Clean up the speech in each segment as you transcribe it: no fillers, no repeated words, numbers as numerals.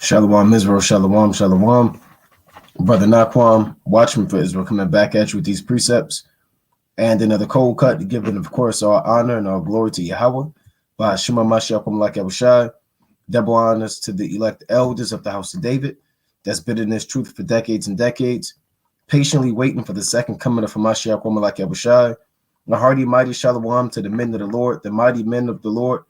Shalom Israel, Shalom, Shalom. Brother Naquam, watchman for Israel, coming back at you with these precepts and another cold cut, giving, of course, all honor and all glory to Yahweh. By Shema Mashiach Malak Yahushai, double honors to the elect elders of the house of David that's been in this truth for decades and decades, patiently waiting for the second coming of Mashiach Malak Yahushai. A hearty, mighty Shalom to the men of the Lord, the mighty men of the Lord,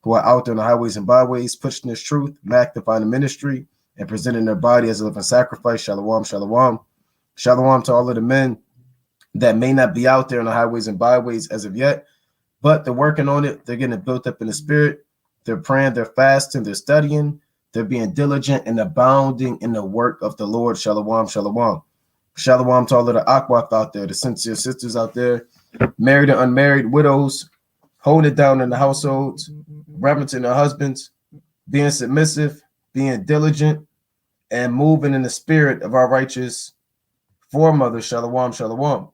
who are out there on the highways and byways, pushing this truth, magnifying the ministry, and presenting their body as a living sacrifice. Shalom, shalom. Shalom to all of the men that may not be out there on the highways and byways as of yet, but they're working on it. They're getting built up in the spirit. They're praying, they're fasting, they're studying. They're being diligent and abounding in the work of the Lord. Shalom, shalom. Shalom to all of the Akwaf out there, the sincere sisters out there, married and unmarried, widows, holding it down in the households, reverencing their husbands, being submissive, being diligent, and moving in the spirit of our righteous foremother. Shalom, shalom.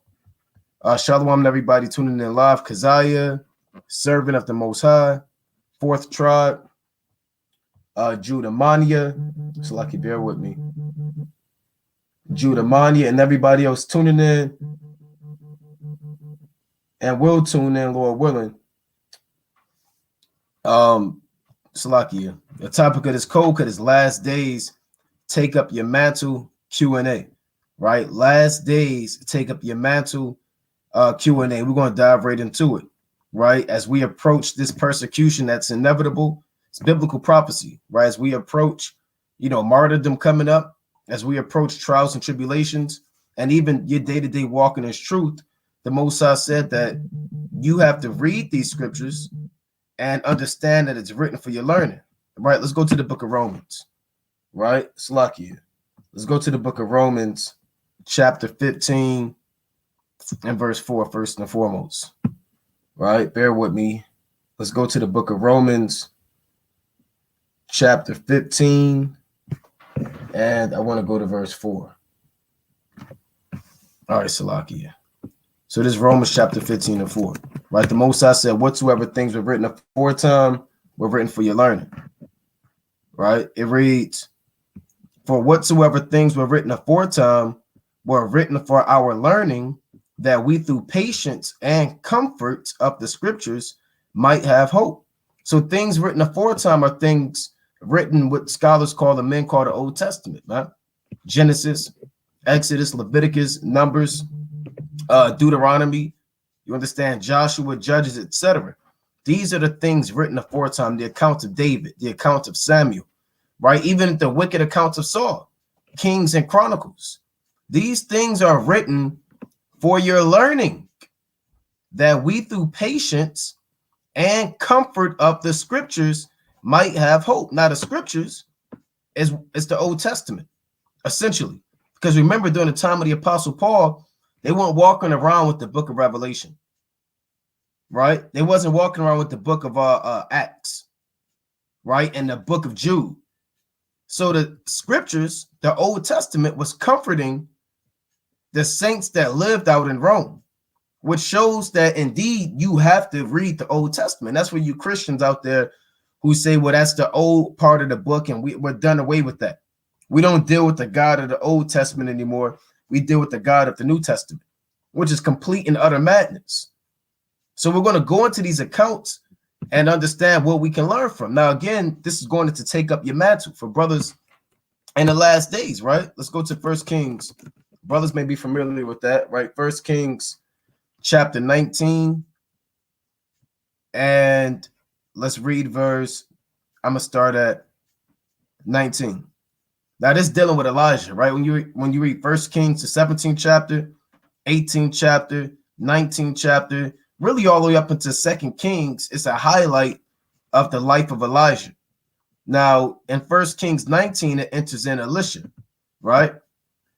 Shalom to everybody tuning in live. Keziah, servant of the Most High, fourth tribe, Judamania. So lucky, bear with me. Judamania and everybody else tuning in and will tune in, Lord willing. Salakia. The topic of this code cut is last days, take up your mantle Q&A, right? Last days, take up your mantle Q&A. We're going to dive right into it, right? As we approach this persecution that's inevitable, it's biblical prophecy, right? As we approach, martyrdom coming up, as we approach trials and tribulations, and even your day-to-day walking in truth, the Most High said that you have to read these scriptures and understand that it's written for your learning, right? Let's go to the book of Romans, right? Slakia. Let's go to the book of Romans, chapter 15 and verse 4, first and foremost, right? Bear with me. Let's go to the book of Romans, chapter 15, and I want to go to verse 4. All right, Salakia. So this is Romans chapter 15 and 4, right? The Most High said, whatsoever things were written aforetime were written for your learning, right? It reads, for whatsoever things were written aforetime were written for our learning, that we through patience and comfort of the scriptures might have hope. So things written aforetime are things written what scholars call, the men call the Old Testament, right? Genesis, Exodus, Leviticus, Numbers, Deuteronomy, you understand, Joshua, Judges, etc. These are the things written aforetime, the account of David, the account of Samuel, right? Even the wicked accounts of Saul, Kings and Chronicles. These things are written for your learning, that we through patience and comfort of the scriptures might have hope. Now the scriptures is the Old Testament, essentially, because remember during the time of the Apostle Paul, they weren't walking around with the book of Revelation, right? They wasn't walking around with the book of Acts, right? And the book of Jude. So the scriptures, the Old Testament, was comforting the saints that lived out in Rome, which shows that indeed you have to read the Old Testament. That's for you Christians out there who say, well, that's the old part of the book and we're done away with that. We don't deal with the God of the Old Testament anymore. We deal with the God of the New Testament, which is complete and utter madness. So we're going to go into these accounts and understand what we can learn from. Now, again, this is going to take up your mantle for brothers in the last days, right? Let's go to First Kings. Brothers may be familiar with that, right? First Kings chapter 19. And let's read verse. I'm going to start at 19. Now, this is dealing with Elijah, right? When you read First Kings, the 17th chapter, 18th chapter, 19th chapter, really all the way up into Second Kings, it's a highlight of the life of Elijah. Now, in First Kings 19, it enters in Elisha, right?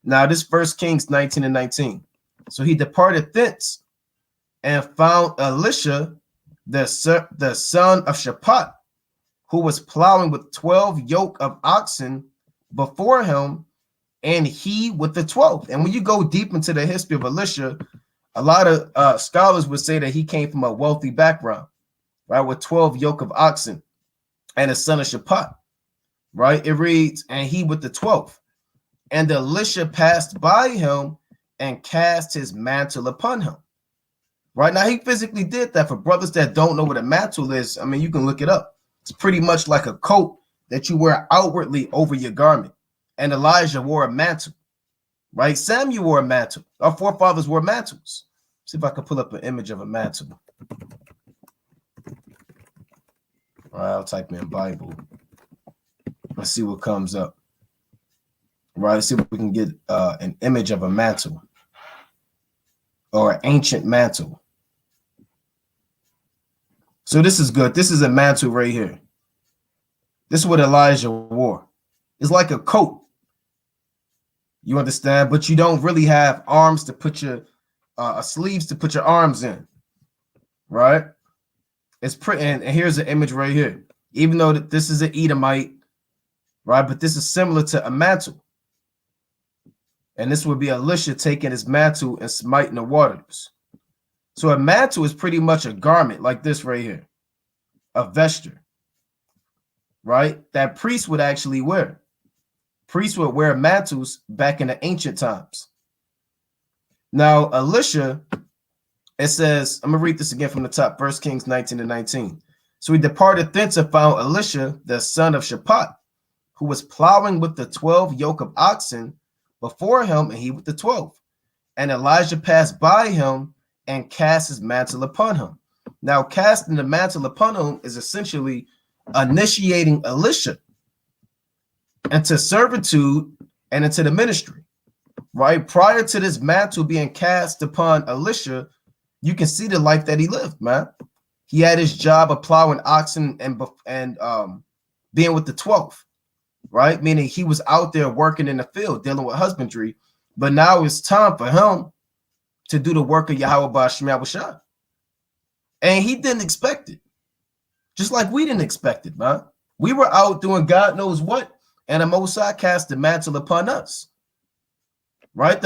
Now, this First Kings 19 and 19. So he departed thence and found Elisha, the son of Shaphat, who was plowing with 12 yoke of oxen before him, and he with the 12th. And when you go deep into the history of Elisha, a lot of scholars would say that he came from a wealthy background, right, with 12 yoke of oxen and a son of Shaphat. right? It reads, and he with the 12th. And Elisha passed by him and cast his mantle upon him. Right now, he physically did that. For brothers that don't know what a mantle is, I mean, you can look it up. It's pretty much like a coat that you wear outwardly over your garment. And Elijah wore a mantle, right? Samuel wore a mantle. Our forefathers wore mantles. See if I can pull up an image of a mantle. All right, I'll type in Bible. Let's see what comes up. Right, let's see if we can get an image of a mantle or an ancient mantle. So this is good. This is a mantle right here. This is what Elijah wore. It's like a coat. You understand? But you don't really have arms to put your sleeves to put your arms in. Right? It's pretty. And here's an image right here. Even though this is an Edomite, right? But this is similar to a mantle. And this would be Elisha taking his mantle and smiting the waters. So a mantle is pretty much a garment like this right here, a vesture, right? That priests would actually wear. Priests would wear mantles back in the ancient times. Now, Elisha, it says, I'm going to read this again from the top, 1 Kings 19:19. So he departed thence and found Elisha, the son of Shaphat, who was plowing with the 12 yoke of oxen before him, and he with the 12. And Elijah passed by him and cast his mantle upon him. Now, casting the mantle upon him is essentially initiating Elisha into servitude and into the ministry, right? Prior to this mantle being cast upon Elisha, you can see the life that he lived, man. He had his job of plowing oxen and being with the 12. Right? Meaning he was out there working in the field, dealing with husbandry. But now it's time for him to do the work of Yahweh Ba'Shem Yahushua. And he didn't expect it. Just like we didn't expect it, man. We were out doing God knows what, and the Most High cast the mantle upon us. Right?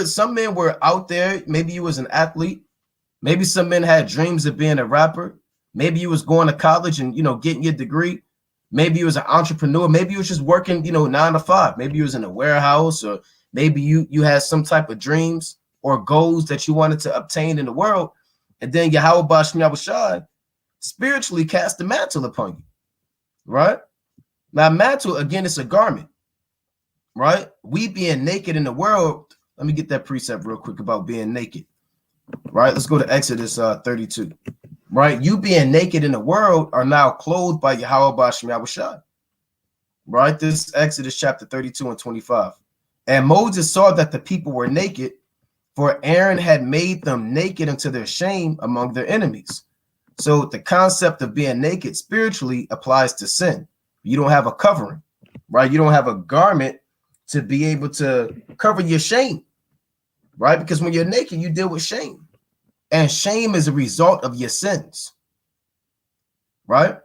Some men were out there. Maybe you was an athlete. Maybe some men had dreams of being a rapper. Maybe you was going to college and, getting your degree. Maybe you was an entrepreneur. Maybe you was just working, 9 to 5. Maybe you was in a warehouse, or maybe you had some type of dreams or goals that you wanted to obtain in the world. And then Yahweh Ba'Shem Yahushua spiritually cast the mantle upon you, right? Now, mantle, again, it's a garment, right? We being naked in the world. Let me get that precept real quick about being naked, right? Let's go to Exodus 32. Right, you being naked in the world are now clothed by Yahweh Ba'Shem Yahushua. Right, this is Exodus chapter 32 and 25. And Moses saw that the people were naked, for Aaron had made them naked unto their shame among their enemies. So the concept of being naked spiritually applies to sin. You don't have a covering, right? You don't have a garment to be able to cover your shame, right? Because when you're naked, you deal with shame. And shame is a result of your sins, right?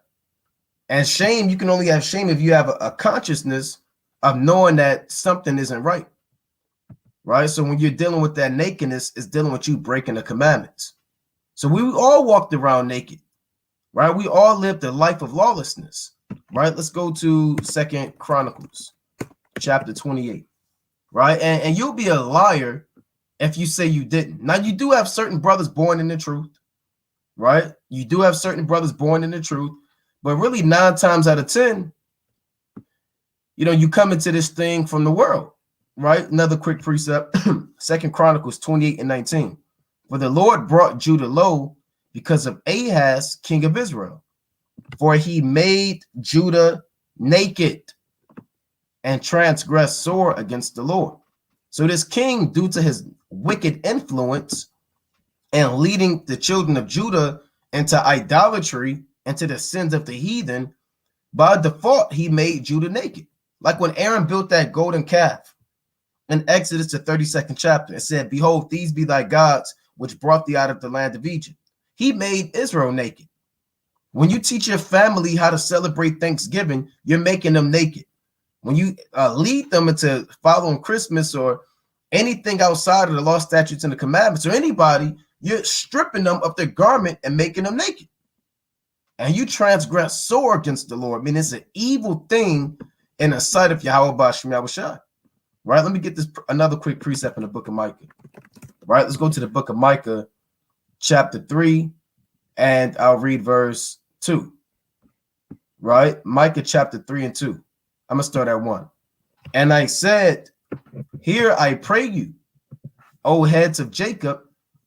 And shame, you can only have shame if you have a consciousness of knowing that something isn't right, right? So when you're dealing with that nakedness, it's dealing with you breaking the commandments. So we all walked around naked, right? We all lived a life of lawlessness, right? Let's go to 2 Chronicles chapter 28, right? And you'll be a liar if you say you didn't. Now, you do have certain brothers born in the truth, right? You do have certain brothers born in the truth, but really 9 times out of 10, you come into this thing from the world, right? Another quick precept, 2 Chronicles 28 and 19. For the Lord brought Judah low because of Ahaz, king of Israel, for he made Judah naked and transgressed sore against the Lord. So this king, due to his wicked influence and leading the children of Judah into idolatry and to the sins of the heathen, by default, he made Judah naked. Like when Aaron built that golden calf in Exodus, the 32nd chapter, and said, behold, these be thy gods, which brought thee out of the land of Egypt. He made Israel naked. When you teach your family how to celebrate Thanksgiving, you're making them naked. When you lead them into following Christmas or anything outside of the law, statutes, and the commandments, or anybody, you're stripping them of their garment and making them naked. And you transgress sore against the Lord. I mean, it's an evil thing in the sight of Yahweh Bashim Yahushai. Right? Let me get this another quick precept in the book of Micah. Right? Let's go to the book of Micah, chapter 3, and I'll read verse 2. Right? Micah chapter 3 and 2. I'm going to start at 1. And I said, hear I pray you, O heads of Jacob,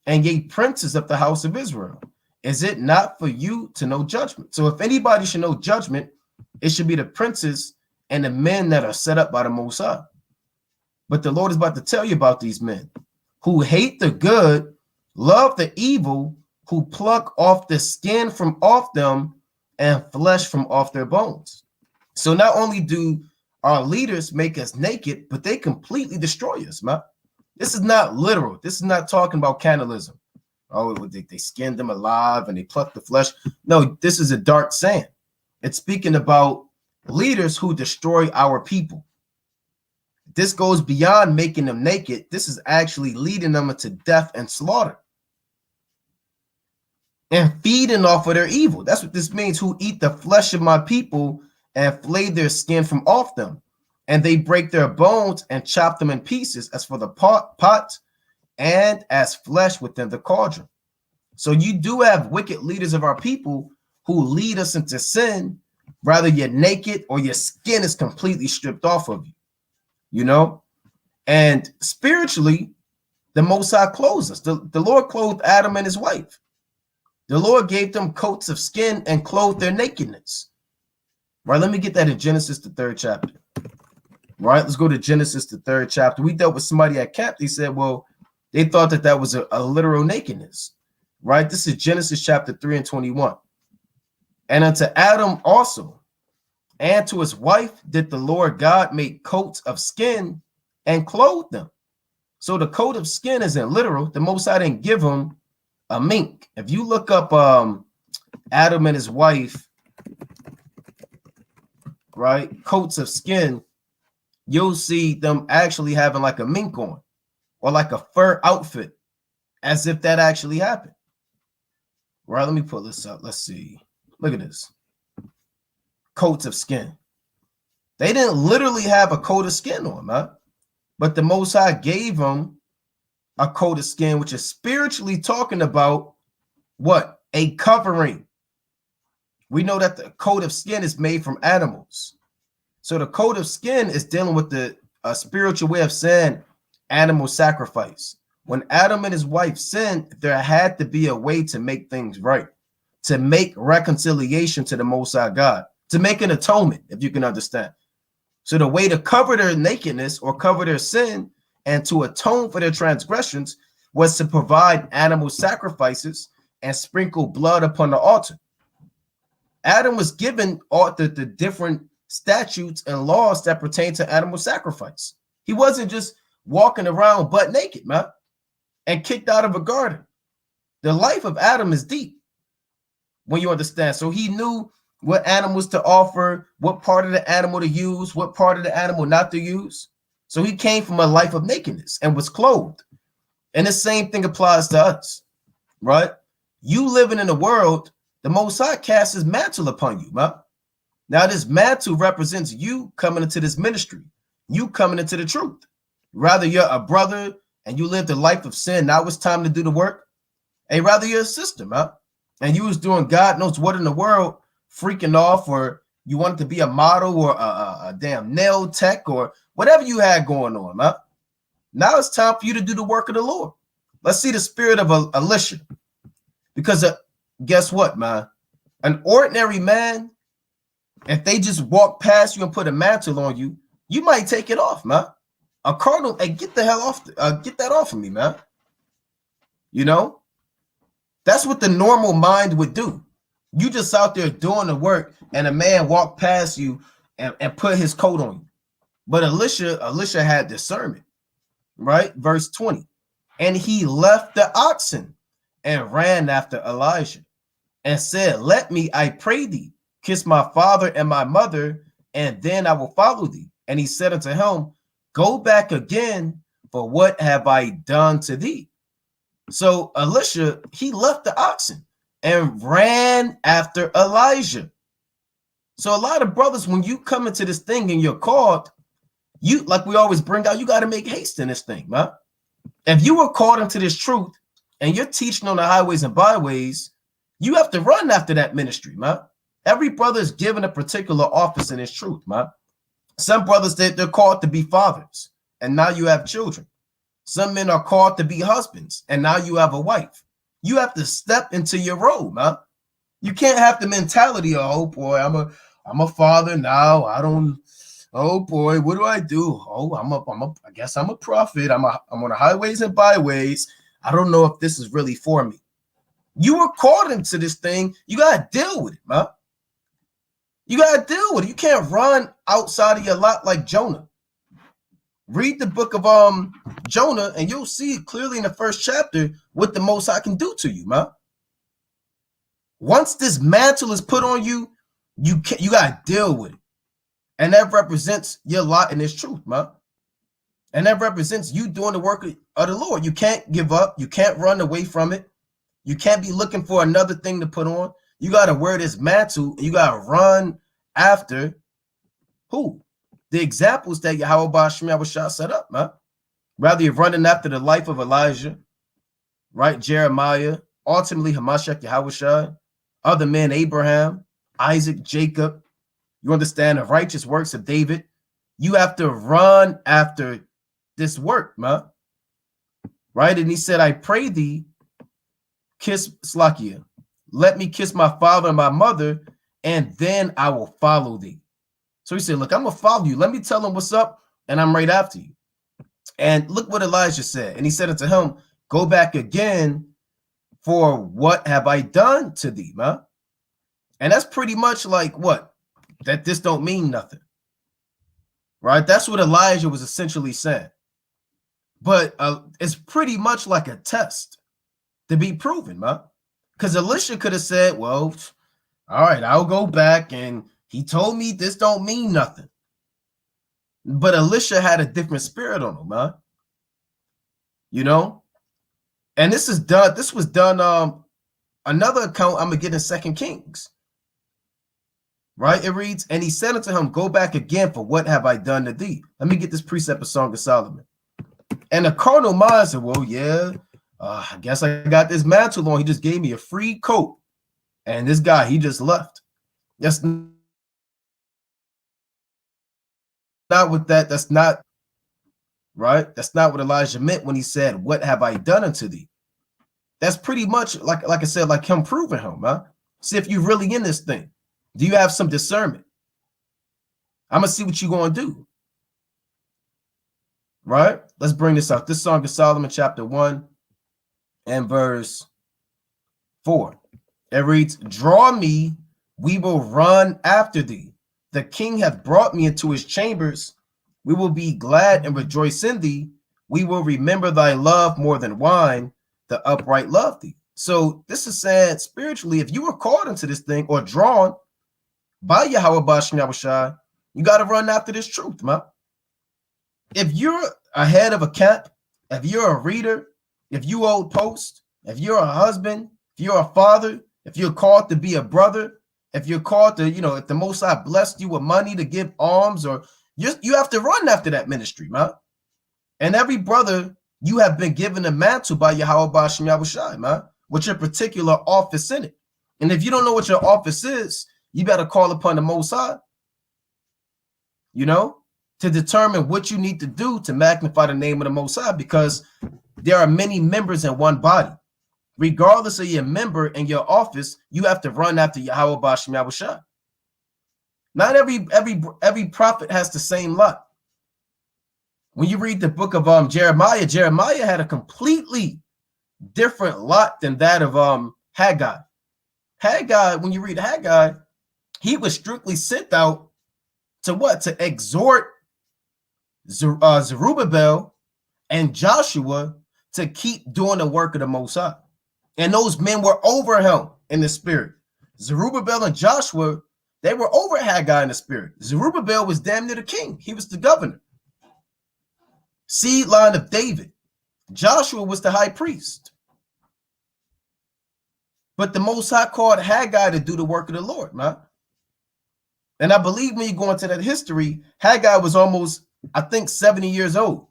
and ye princes of the house of Israel. Is it not for you to know judgment? So if anybody should know judgment, it should be the princes and the men that are set up by the Most High. But the Lord is about to tell you about these men who hate the good, love the evil, who pluck off the skin from off them and flesh from off their bones. So not only do our leaders make us naked, but they completely destroy us, man. This is not literal. This is not talking about cannibalism. Oh, they skinned them alive and they plucked the flesh. No, this is a dark saying. It's speaking about leaders who destroy our people. This goes beyond making them naked. This is actually leading them into death and slaughter and feeding off of their evil. That's what this means. Who eat the flesh of my people and flay their skin from off them. And they break their bones and chop them in pieces as for the pot and as flesh within the cauldron. So you do have wicked leaders of our people who lead us into sin, rather you're naked or your skin is completely stripped off of you, you know? And spiritually, the Most High clothes us. The Lord clothed Adam and his wife. The Lord gave them coats of skin and clothed their nakedness. Right, let me get that in Genesis, the 3rd chapter. Right, let's go to Genesis, the 3rd chapter. We dealt with somebody at camp. They said, well, they thought that was a literal nakedness. Right, this is Genesis chapter 3 and 21. And unto Adam also, and to his wife did the Lord God make coats of skin and clothe them. So the coat of skin isn't literal. The Most High didn't give him a mink. If you look up Adam and his wife, right, coats of skin, you'll see them actually having like a mink on or like a fur outfit, as if that actually happened. Right, let me pull this up. Let's see. Look at this. Coats of skin. They didn't literally have a coat of skin on, man. But the Most High gave them a coat of skin, which is spiritually talking about what? A covering. We know that the coat of skin is made from animals. So the coat of skin is dealing with the spiritual way of saying animal sacrifice. When Adam and his wife sinned, there had to be a way to make things right, to make reconciliation to the Most High God, to make an atonement, if you can understand. So the way to cover their nakedness or cover their sin and to atone for their transgressions was to provide animal sacrifices and sprinkle blood upon the altar. Adam was given all the different statutes and laws that pertain to animal sacrifice. He wasn't just walking around butt naked, man, and kicked out of a garden. The life of Adam is deep, when you understand. So he knew what animals to offer, what part of the animal to use, what part of the animal not to use. So he came from a life of nakedness and was clothed. And the same thing applies to us, right? You living in the world, the Most High casts his mantle upon you, man. Now this mantle represents you coming into this ministry, you coming into the truth. Rather you're a brother and you lived a life of sin, now it's time to do the work. Hey, rather you're a sister, man, and you was doing God knows what in the world, freaking off, or you wanted to be a model or a damn nail tech or whatever you had going on, man. Now it's time for you to do the work of the Lord. Let's see the spirit of Elisha. Because guess what, man? An ordinary man, if they just walk past you and put a mantle on you, you might take it off, man. A cardinal, hey, get the hell off, get that off of me, man. You know, that's what the normal mind would do. You just out there doing the work and a man walked past you and put his coat on you. But Elisha had discernment, right? Verse 20. And he left the oxen and ran after Elijah and said, let me, I pray thee, kiss my father and my mother, and then I will follow thee. And he said unto him, go back again, for what have I done to thee? So Elisha, he left the oxen and ran after Elijah. So a lot of brothers, when you come into this thing and you're called, you, like we always bring out, you got to make haste in this thing, man. If you were called into this truth and you're teaching on the highways and byways, you have to run after that ministry, man. Every brother is given a particular office in this truth, man. Some brothers, they're called to be fathers, and now you have children. Some men are called to be husbands, and now you have a wife. You have to step into your role, man. You can't have the mentality of, oh boy, I'm a father now. I don't. Oh boy, what do I do? Oh, I guess I'm a prophet. I'm on the highways and byways. I don't know if this is really for me. You were called into this thing. You gotta deal with it, man. You gotta deal with it. You can't run outside of your lot like Jonah. Read the book of Jonah, and you'll see clearly in the first chapter what the Most High can do to you, man. Once this mantle is put on you, you gotta deal with it. And that represents your lot in this truth, man. And that represents you doing the work of the Lord. You can't give up. You can't run away from it. You can't be looking for another thing to put on. You got to wear this mantle, and you got to run after who? The examples that Yahweh Bashim set up, man. Rather, you're running after the life of Elijah, right? Jeremiah, ultimately Hamashiach Yahushua, other men, Abraham, Isaac, Jacob. You understand the righteous works of David. You have to run after this work, man. Right? And he said, I pray thee, kiss Slakia. Let me kiss my father and my mother, and then I will follow thee. So he said, look, I'm going to follow you. Let me tell him what's up, and I'm right after you. And look what Elijah said. And he said unto him, go back again, for what have I done to thee, man? And that's pretty much like what? That this don't mean nothing, right? That's what Elijah was essentially saying. But it's pretty much like a test to be proven, man. Because Elisha could have said, well, all right, I'll go back, and he told me this don't mean nothing. But Elisha had a different spirit on him, man. You know? And this was done, another account I'm going to get in 2 Kings. Right? It reads, and he said unto him, go back again, for what have I done to thee? Let me get this precept of Song of Solomon. And the carnal mind said, well, yeah, I guess I got this mantle on. He just gave me a free coat. And this guy, he just left. That's not what that's not, right? That's not what Elijah meant when he said, what have I done unto thee? That's pretty much, like I said, like him proving him, man. See if you're really in this thing. Do you have some discernment? I'm going to see what you're going to do. Right? Let's bring this out. This Song of Solomon, chapter 1 and verse 4. It reads, draw me, we will run after thee. The king hath brought me into his chambers. We will be glad and rejoice in thee. We will remember thy love more than wine. The upright love thee. So this is saying spiritually, if you were called into this thing or drawn by Yahweh Bashim Yahushua, you got to run after this truth, man. If you're ahead of a camp, if you're a reader, if you hold post, if you're a husband, if you're a father, if you're called to be a brother, if you're called to, if the Most High blessed you with money to give alms, or you have to run after that ministry, man. And every brother, you have been given a mantle by Yahweh Bashim Yahushua, man, with your particular office in it. And if you don't know what your office is, you better call upon the Most High, to determine what you need to do to magnify the name of the Most High, because there are many members in one body. Regardless of your member and your office, you have to run after Yahweh Bashim Yahushua. Not every prophet has the same lot. When you read the book of Jeremiah, Jeremiah had a completely different lot than that of Haggai. Haggai, when you read Haggai, he was strictly sent out to what? To exhort Zerubbabel and Joshua to keep doing the work of the Most High. And those men were over him in the spirit. Zerubbabel and Joshua, they were over Haggai in the spirit. Zerubbabel was damn near the king. He was the governor. Seed line of David. Joshua was the high priest. But the Most High called Haggai to do the work of the Lord, man. And I believe when you go into that history, Haggai was almost, I think, 70 years old.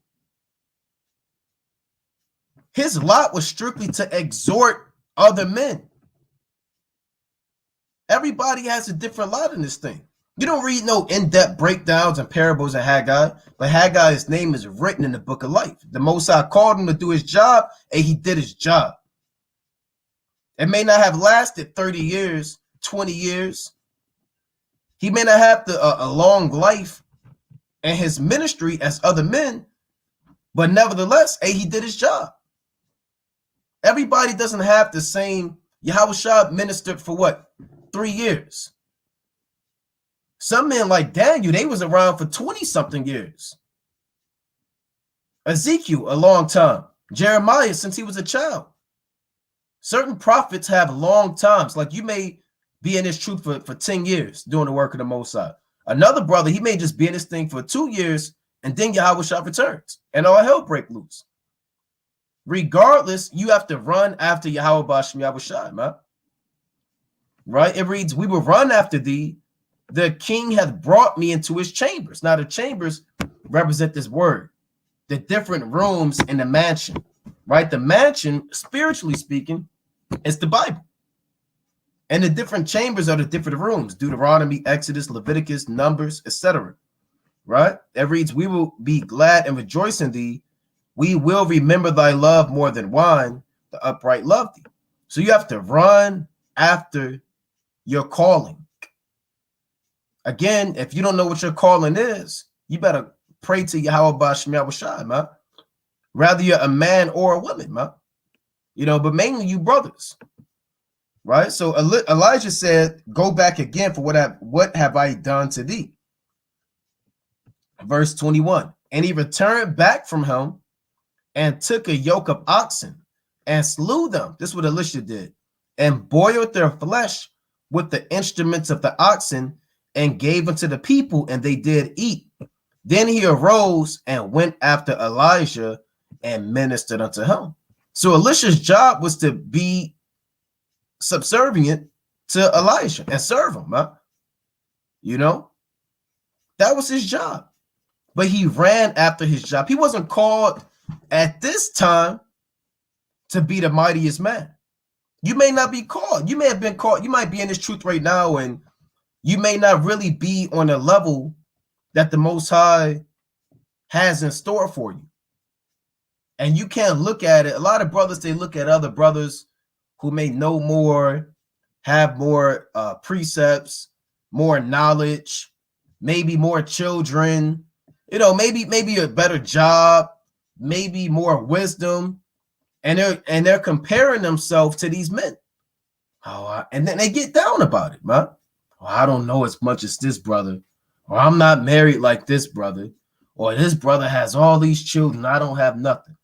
His lot was strictly to exhort other men. Everybody has a different lot in this thing. You don't read no in-depth breakdowns and parables of Haggai, but Haggai's name is written in the book of life. The Most High called him to do his job, and he did his job. It may not have lasted 30 years, 20 years. He may not have a long life and his ministry as other men, but nevertheless, he did his job. Everybody doesn't have the same. Yahushua ministered for what? 3 years. Some men like Daniel, they was around for 20-something years. Ezekiel, a long time. Jeremiah, since he was a child. Certain prophets have long times. Like you may be in this truth for 10 years doing the work of the Most High. Another brother, he may just be in this thing for 2 years, and then Yahushua returns, and all hell break loose. Regardless, you have to run after Yahweh Bashem Yahushua, man. Right? It reads, we will run after thee. The king hath brought me into his chambers. Now, the chambers represent this word, the different rooms in the mansion, right? The mansion, spiritually speaking, is the Bible. And the different chambers are the different rooms, Deuteronomy, Exodus, Leviticus, Numbers, etc. Right? It reads, we will be glad and rejoice in thee. We will remember thy love more than wine. The upright love thee. So you have to run after your calling. Again, if you don't know what your calling is, you better pray to Yahweh Bashem Yahushua, man. Rather you're a man or a woman, man. You know, but mainly you brothers. Right? So Elijah said, go back again for what have I done to thee? Verse 21. And he returned back from him and took a yoke of oxen and slew them. This is what Elisha did. And boiled their flesh with the instruments of the oxen and gave unto the people, and they did eat. Then he arose and went after Elijah and ministered unto him. So Elisha's job was to be subservient to Elijah and serve him, huh? You know, that was his job. But he ran after his job. He wasn't called at this time to be the mightiest man. You may not be called. You may have been called. You might be in this truth right now, and you may not really be on a level that the Most High has in store for you. And you can't look at it. A lot of brothers, they look at other brothers who may know more, have more precepts, more knowledge, maybe more children, you know, maybe a better job, maybe more wisdom, and they're comparing themselves to these men. And then they get down about it, man. I don't know as much as this brother, or I'm not married like this brother, or this brother has all these children, I don't have nothing.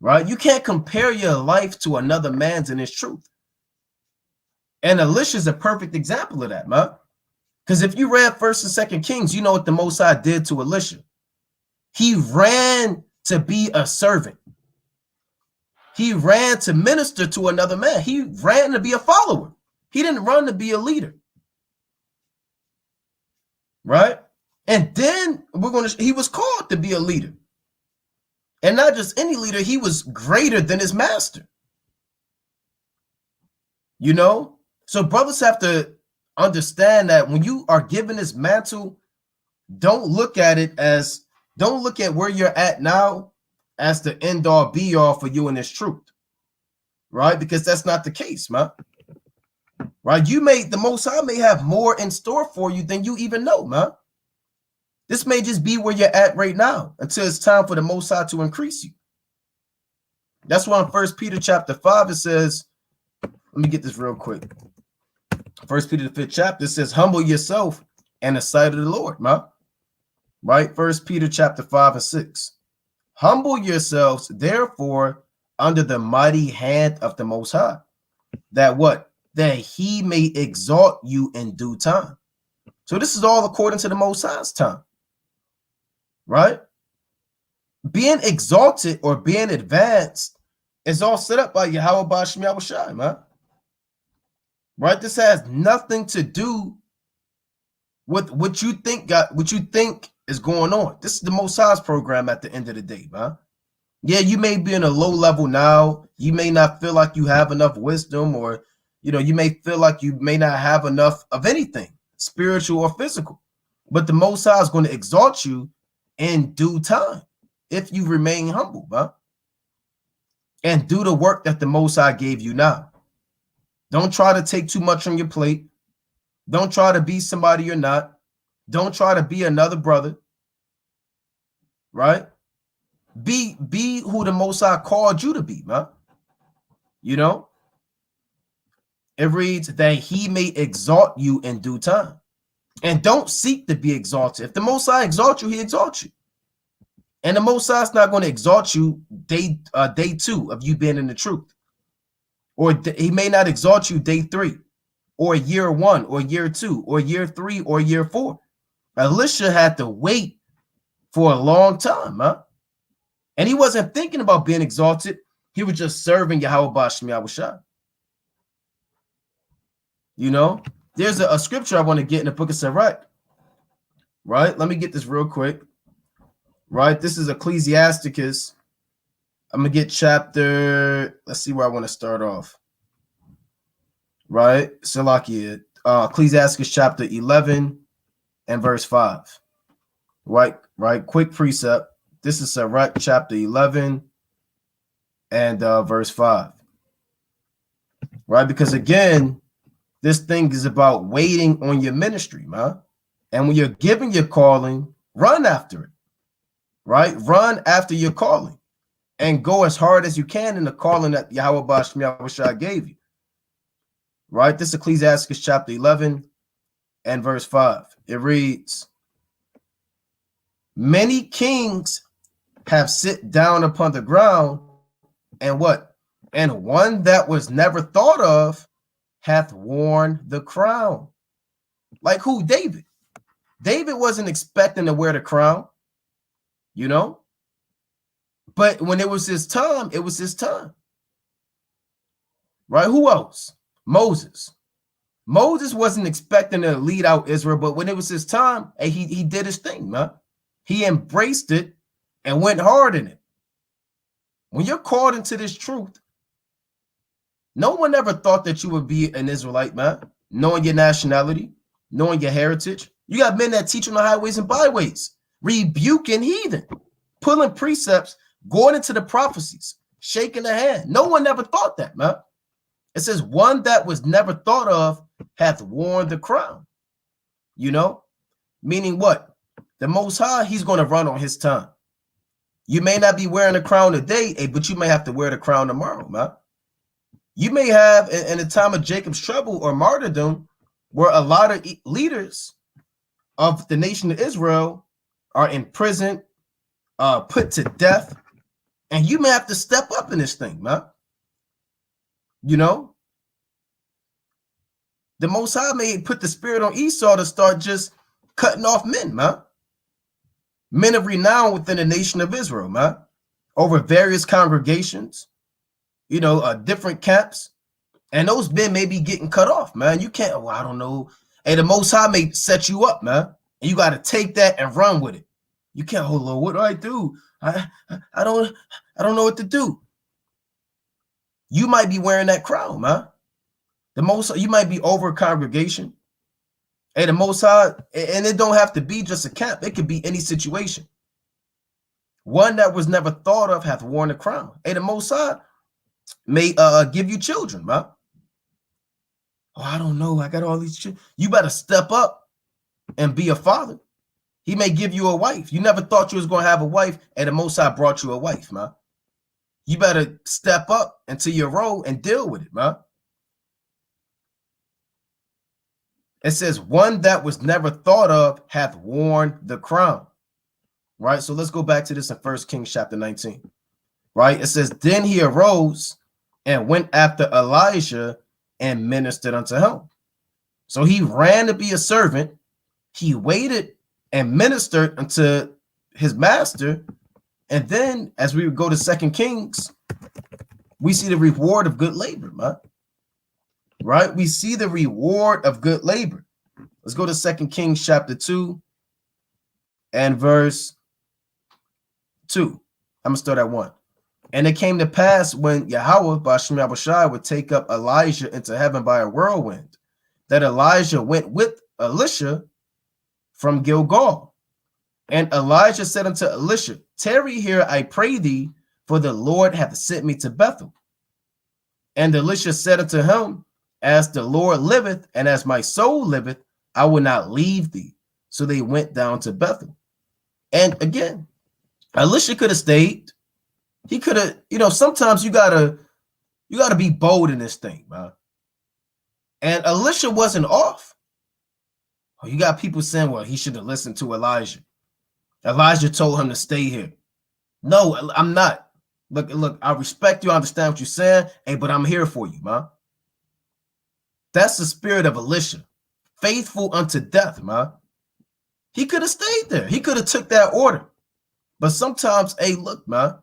Right? You can't compare your life to another man's in his truth. And Elisha is a perfect example of that, man. Because if you read 1st and 2nd Kings, you know what the Most High did to Elisha. He ran to be a servant. He ran to minister to another man. He ran to be a follower. He didn't run to be a leader. Right? And then he was called to be a leader. And not just any leader, he was greater than his master. You know? So brothers have to understand that when you are given this mantle, don't look at where you're at now as the end all be all for you in this truth. Right? Because that's not the case, man. Right? The Most High may have more in store for you than you even know, man. This may just be where you're at right now until it's time for the Most High to increase you. That's why in 1 Peter chapter 5, it says, let me get this real quick. 1 Peter the 5th chapter says, humble yourself in the sight of the Lord, man. Right? 1 Peter chapter 5 and 6. Humble yourselves, therefore, under the mighty hand of the Most High. That what? That he may exalt you in due time. So this is all according to the Most High's time. Right? Being exalted or being advanced is all set up by Yahweh Bashem Yahushua, man. Right? This has nothing to do what you think is going on. This is the Most High's program at the end of the day, man. Yeah, you may be in a low level now. You may not feel like you have enough wisdom, or you may feel like you may not have enough of anything, spiritual or physical. But the Most High is going to exalt you in due time if you remain humble, man, and do the work that the Most High gave you now. Don't try to take too much on your plate. Don't try to be somebody you're not. Don't try to be another brother, right? Be who the Most High called you to be, man. It reads that he may exalt you in due time. And don't seek to be exalted. If the Most High exalts you, he exalts you. And the Most High is not going to exalt you day 2 of you being in the truth. Or he may not exalt you day 3, or year 1, or year 2, or year 3, or year 4. Elisha had to wait for a long time, huh? And he wasn't thinking about being exalted. He was just serving Yahweh Bashmi Yahushua. There's a scripture I want to get in the book of Sirach. Right? Let me get this real quick. Right? This is Ecclesiasticus. I'm going to get chapter. Let's see where I want to start off. Right? Salakia. Ecclesiasticus chapter 11 and verse 5. Right? Quick precept. This is Sirach chapter 11 and verse 5. Right? Because again, this thing is about waiting on your ministry, man. And when you're giving your calling, run after it. Right? Run after your calling and go as hard as you can in the calling that Yahweh Bashmi Yahushua gave you. Right? This is Ecclesiasticus chapter 11 and verse 5. It reads, many kings have sit down upon the ground, and what? And one that was never thought of hath worn the crown. Like who? David. David wasn't expecting to wear the crown, but when it was his time, it was his time. Right? Who else? Moses. Moses wasn't expecting to lead out Israel, but when it was his time, he did his thing, man. He embraced it and went hard in it. When you're called into this truth, no one ever thought that you would be an Israelite, man, knowing your nationality, knowing your heritage. You got men that teach on the highways and byways, rebuking heathen, pulling precepts, going into the prophecies, shaking the hand. No one ever thought that, man. It says one that was never thought of hath worn the crown. Meaning what? The Most High, he's going to run on his time. You may not be wearing a crown today, but you may have to wear the crown tomorrow, man. You may have, in the time of Jacob's trouble or martyrdom, where a lot of leaders of the nation of Israel are imprisoned, put to death, and you may have to step up in this thing, man. The Most High may put the spirit on Esau to start just cutting off men, man. Men of renown within the nation of Israel, man, over various congregations, different camps. And those men may be getting cut off, man. You can't, I don't know. Hey, the Most High may set you up, man. And you got to take that and run with it. You can't, oh Lord, what do I do? I don't know what to do. You might be wearing that crown, man. You might be over a congregation. Hey, the Most High, and it don't have to be just a camp. It could be any situation. One that was never thought of hath worn the crown. Hey, the Most High may give you children, man. Oh, I don't know. I got all these children. You better step up and be a father. He may give you a wife. You never thought you was going to have a wife, and the Most High brought you a wife, man. You better step up into your role and deal with it, man. It says, one that was never thought of hath worn the crown. Right? So let's go back to this in 1 Kings chapter 19. Right? It says, then he arose and went after Elijah and ministered unto him. So he ran to be a servant. He waited and ministered unto his master. And then as we go to 2 Kings, we see the reward of good labor, man. Right? We see the reward of good labor. Let's go to 2 Kings chapter 2 and verse 2. I'm going to start at 1. And it came to pass when Yahweh, Ba'ashem Yahushai, would take up Elijah into heaven by a whirlwind, that Elijah went with Elisha from Gilgal. And Elijah said unto Elisha, tarry here, I pray thee, for the Lord hath sent me to Bethel. And Elisha said unto him, as the Lord liveth, and as my soul liveth, I will not leave thee. So they went down to Bethel. And again, Elisha could have stayed. He could have, sometimes you gotta be bold in this thing, man. And Elisha wasn't off. Oh, you got people saying, well, he should have listened to Elijah. Elijah told him to stay here. No, I'm not. Look, I respect you. I understand what you're saying. Hey, but I'm here for you, man. That's the spirit of Elisha. Faithful unto death, man. He could have stayed there. He could have took that order. But sometimes, hey, look, man.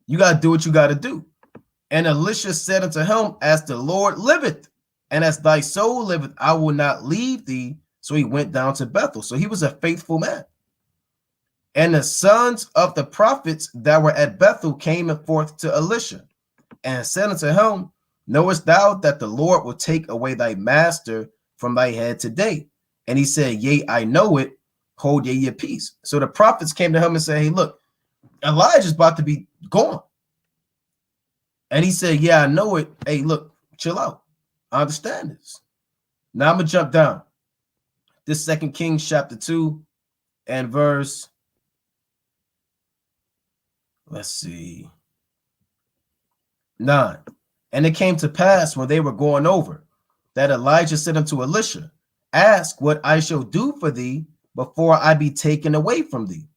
You got to do what you got to do. And Elisha said unto him, as the Lord liveth, and as thy soul liveth, I will not leave thee. So he went down to Bethel. So he was a faithful man. And the sons of the prophets that were at Bethel came forth to Elisha and said unto him, knowest thou that the Lord will take away thy master from thy head today? And he said, yea, I know it. Hold ye your peace. So the prophets came to him and said, hey, look, Elijah's about to be gone. And he said, yeah, I know it. Hey, look, chill out. I understand this. Now I'm going to jump down. This 2 Kings chapter 2 and verse, let's see, 9. And it came to pass when they were going over that Elijah said unto Elisha, ask what I shall do for thee before I be taken away from thee.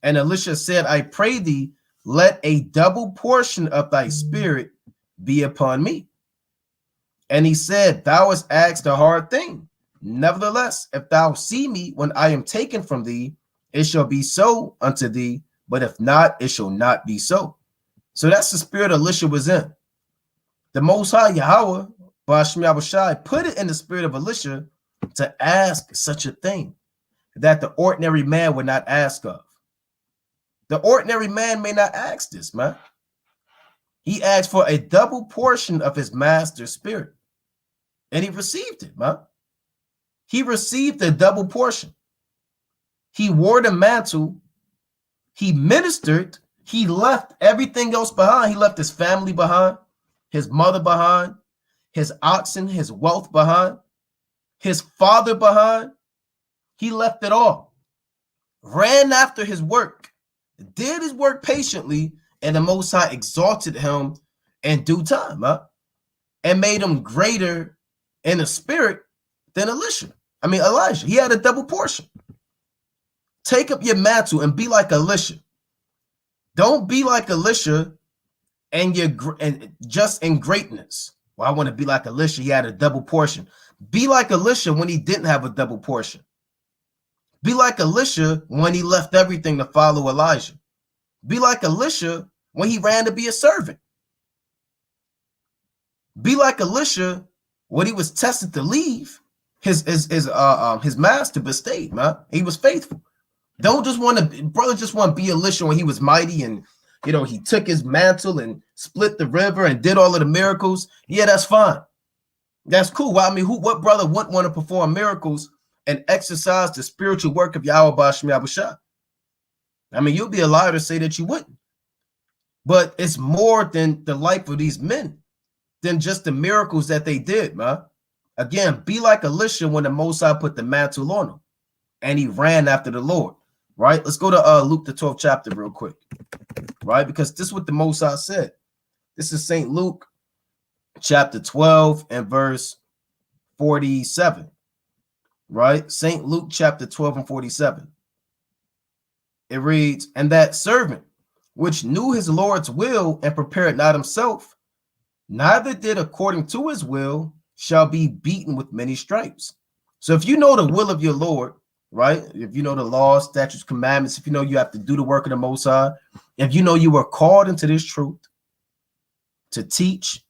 And Elisha said, I pray thee, let a double portion of thy spirit be upon me. And he said, thou hast asked a hard thing. Nevertheless, if thou see me when I am taken from thee, it shall be so unto thee. But if not, it shall not be so. So that's the spirit Elisha was in. The Most High Yahweh, Ba'ashem Yahushai, put it in the spirit of Elisha to ask such a thing that the ordinary man would not ask of. The ordinary man may not ask this, man. He asked for a double portion of his master's spirit. And he received it, man. He received a double portion. He wore the mantle. He ministered. He left everything else behind. He left his family behind, his mother behind, his oxen, his wealth behind, his father behind. He left it all. Ran after his work, did his work patiently, and the Most High exalted him in due time, huh? And made him greater in the spirit than Elijah. He had a double portion. Take up your mantle and be like Elisha. Don't be like Elisha and just in greatness. Well, I want to be like Elisha. He had a double portion. Be like Elisha when he didn't have a double portion. Be like Elisha when he left everything to follow Elijah. Be like Elisha when he ran to be a servant. Be like Elisha when he was tested to leave his master, but stayed, man. He was faithful. Don't just want to, brother, just want to be Elisha when he was mighty and, he took his mantle and split the river and did all of the miracles. Yeah, that's fine. That's cool. Well, what brother wouldn't want to perform miracles and exercise the spiritual work of Yahweh Ba'ashem Yahushua? You'll be a liar to say that you wouldn't. But it's more than the life of these men, than just the miracles that they did, man. Again, be like Elisha when the Most High put the mantle on him and he ran after the Lord, right? Let's go to Luke, the 12th chapter real quick, right? Because this is what the Most High said. This is St. Luke chapter 12 and verse 47, right? St. Luke chapter 12 and 47. It reads, and that servant which knew his Lord's will and prepared not himself, neither did according to his will, shall be beaten with many stripes. So if you know the will of your Lord, right? If you know the laws, statutes, commandments, if you know you have to do the work of the Most High, if you know you were called into this truth to teach,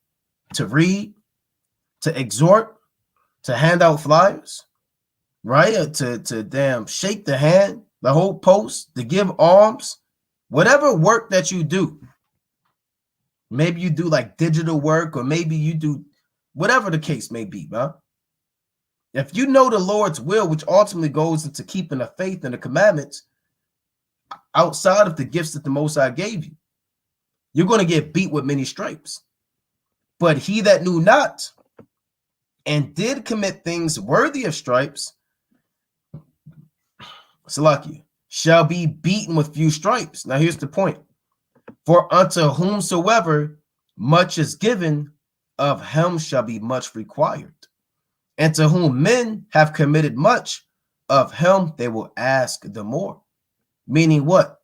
to read, to exhort, to hand out flyers, right? To damn shake the hand, the whole post, to give alms, whatever work that you do. Maybe you do like digital work, or maybe you do whatever the case may be, man. If you know the Lord's will, which ultimately goes into keeping the faith and the commandments outside of the gifts that the Most High gave you, you're going to get beat with many stripes. But he that knew not and did commit things worthy of stripes, Salakia, shall be beaten with few stripes. Now here's the point. For unto whomsoever much is given, of him shall be much required. And to whom men have committed much, of him they will ask the more. Meaning what?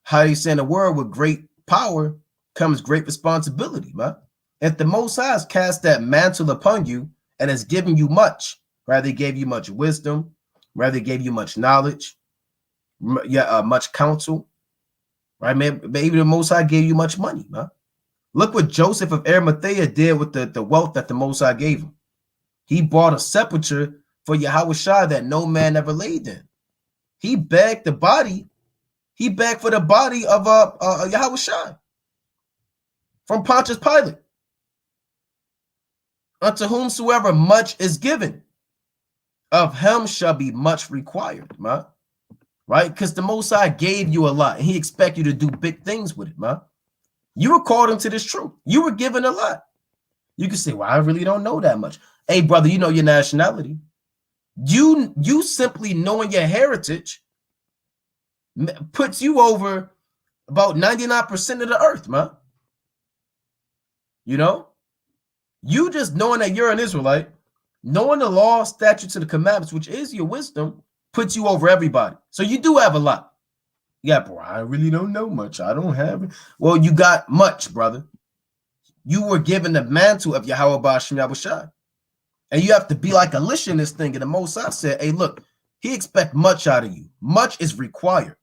How you say in the word, with great power comes great responsibility, man. If the Most High has cast that mantle upon you and has given you much, right? They gave you much wisdom, right? They gave you much knowledge, much counsel, right? Maybe the Most High gave you much money, man. Look what Joseph of Arimathea did with the wealth that the Most High gave him. He bought a sepulcher for Yahushua that no man ever laid in. He begged the body. He begged for the body of Yahushua from Pontius Pilate. Unto whomsoever much is given, of him shall be much required, man. Right? Because the Most High gave you a lot, and he expects you to do big things with it, man. You were called into this truth. You were given a lot. You can say, well, I really don't know that much. Hey, brother, you know your nationality. You simply knowing your heritage puts you over about 99% of the earth, man. You know? You just knowing that you're an Israelite, knowing the law, statutes, and the commandments, which is your wisdom, puts you over everybody. So you do have a lot. Yeah, bro, I really don't know much. I don't have it. Well, you got much, brother. You were given the mantle of Yahweh Ba'ashem Yahushua. And you have to be like Elisha in this thing. And the Most High said, hey, look, he expects much out of you. Much is required.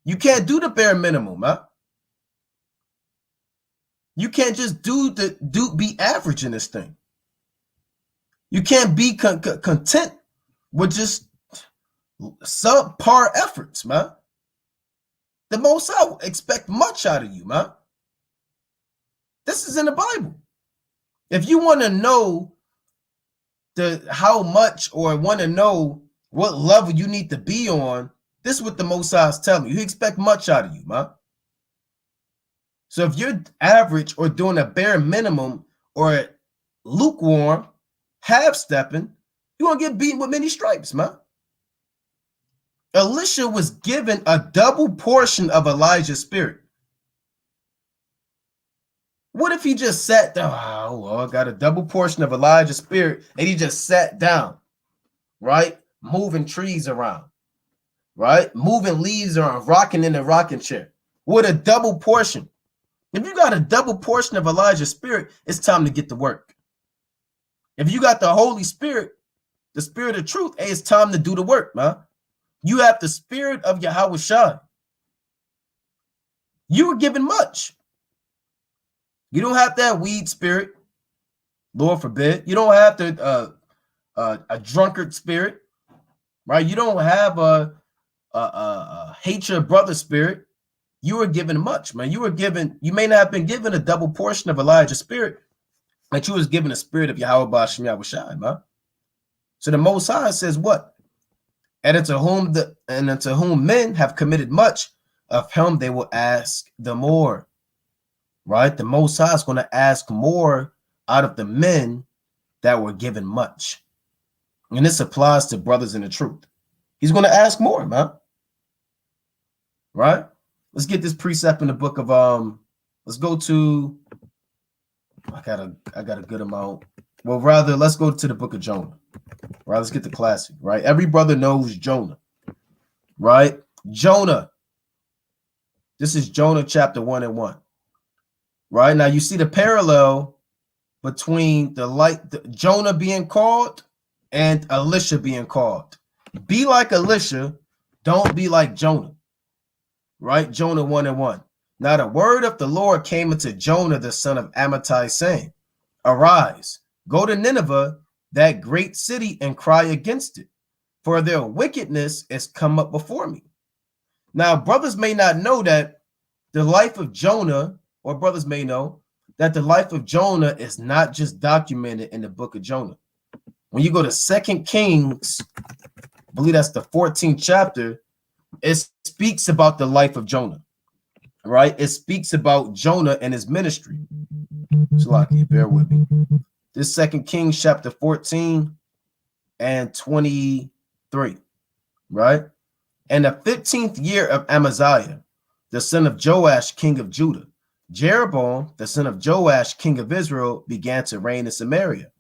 You can't do the bare minimum, huh? You can't just be average in this thing. You can't be content with just subpar efforts, man. The Most High expect much out of you, man. This is in the Bible. If you want to know how much, or want to know what level you need to be on, this is what the Most High is telling you. He expect much out of you, man. So if you're average or doing a bare minimum or lukewarm, half-stepping, you're going to get beaten with many stripes, man. Elisha was given a double portion of Elijah's spirit. What if he just sat down? Oh, well, I got a double portion of Elijah's spirit, and he just sat down, right? Moving trees around, right? Moving leaves around, rocking in a rocking chair with a double portion. If you got a double portion of Elijah's spirit, it's time to get to work. If you got the Holy Spirit, the spirit of truth, hey, it's time to do the work, man. You have the spirit of Yahushua. You were given much. You don't have that weed spirit, Lord forbid. You don't have a drunkard spirit, right? You don't have a hate your brother spirit. You were given much, man. You may not have been given a double portion of Elijah's spirit, but you was given a spirit of Yahweh Ba'ashem Yahushua, man. So the Most High says what? And unto whom men have committed much, of him they will ask the more. Right? The Most High is going to ask more out of the men that were given much. And this applies to brothers in the truth. He's going to ask more, man. Right? Let's get this precept in the book of let's go to I got a good amount. Well, rather, let's go to the book of Jonah. Right? Let's get the classic, right? Every brother knows Jonah. Right? Jonah. This is Jonah chapter 1 and 1. Right? Now you see the parallel between Jonah being called and Elisha being called. Be like Elisha, don't be like Jonah. Right? Jonah 1 and 1. Now the word of the Lord came unto Jonah, the son of Amittai, saying, arise, go to Nineveh, that great city, and cry against it, for their wickedness is come up before me. Now, brothers may not know that the life of Jonah, or brothers may know that the life of Jonah is not just documented in the book of Jonah. When you go to 2 Kings, I believe that's the 14th chapter, it speaks about the life of Jonah, right? It speaks about Jonah and his ministry. Salaki, bear with me. This 2 Kings chapter 14 and 23, right? In the 15th year of Amaziah, the son of Joash, king of Judah, Jeroboam, the son of Joash, king of Israel, began to reign in Samaria,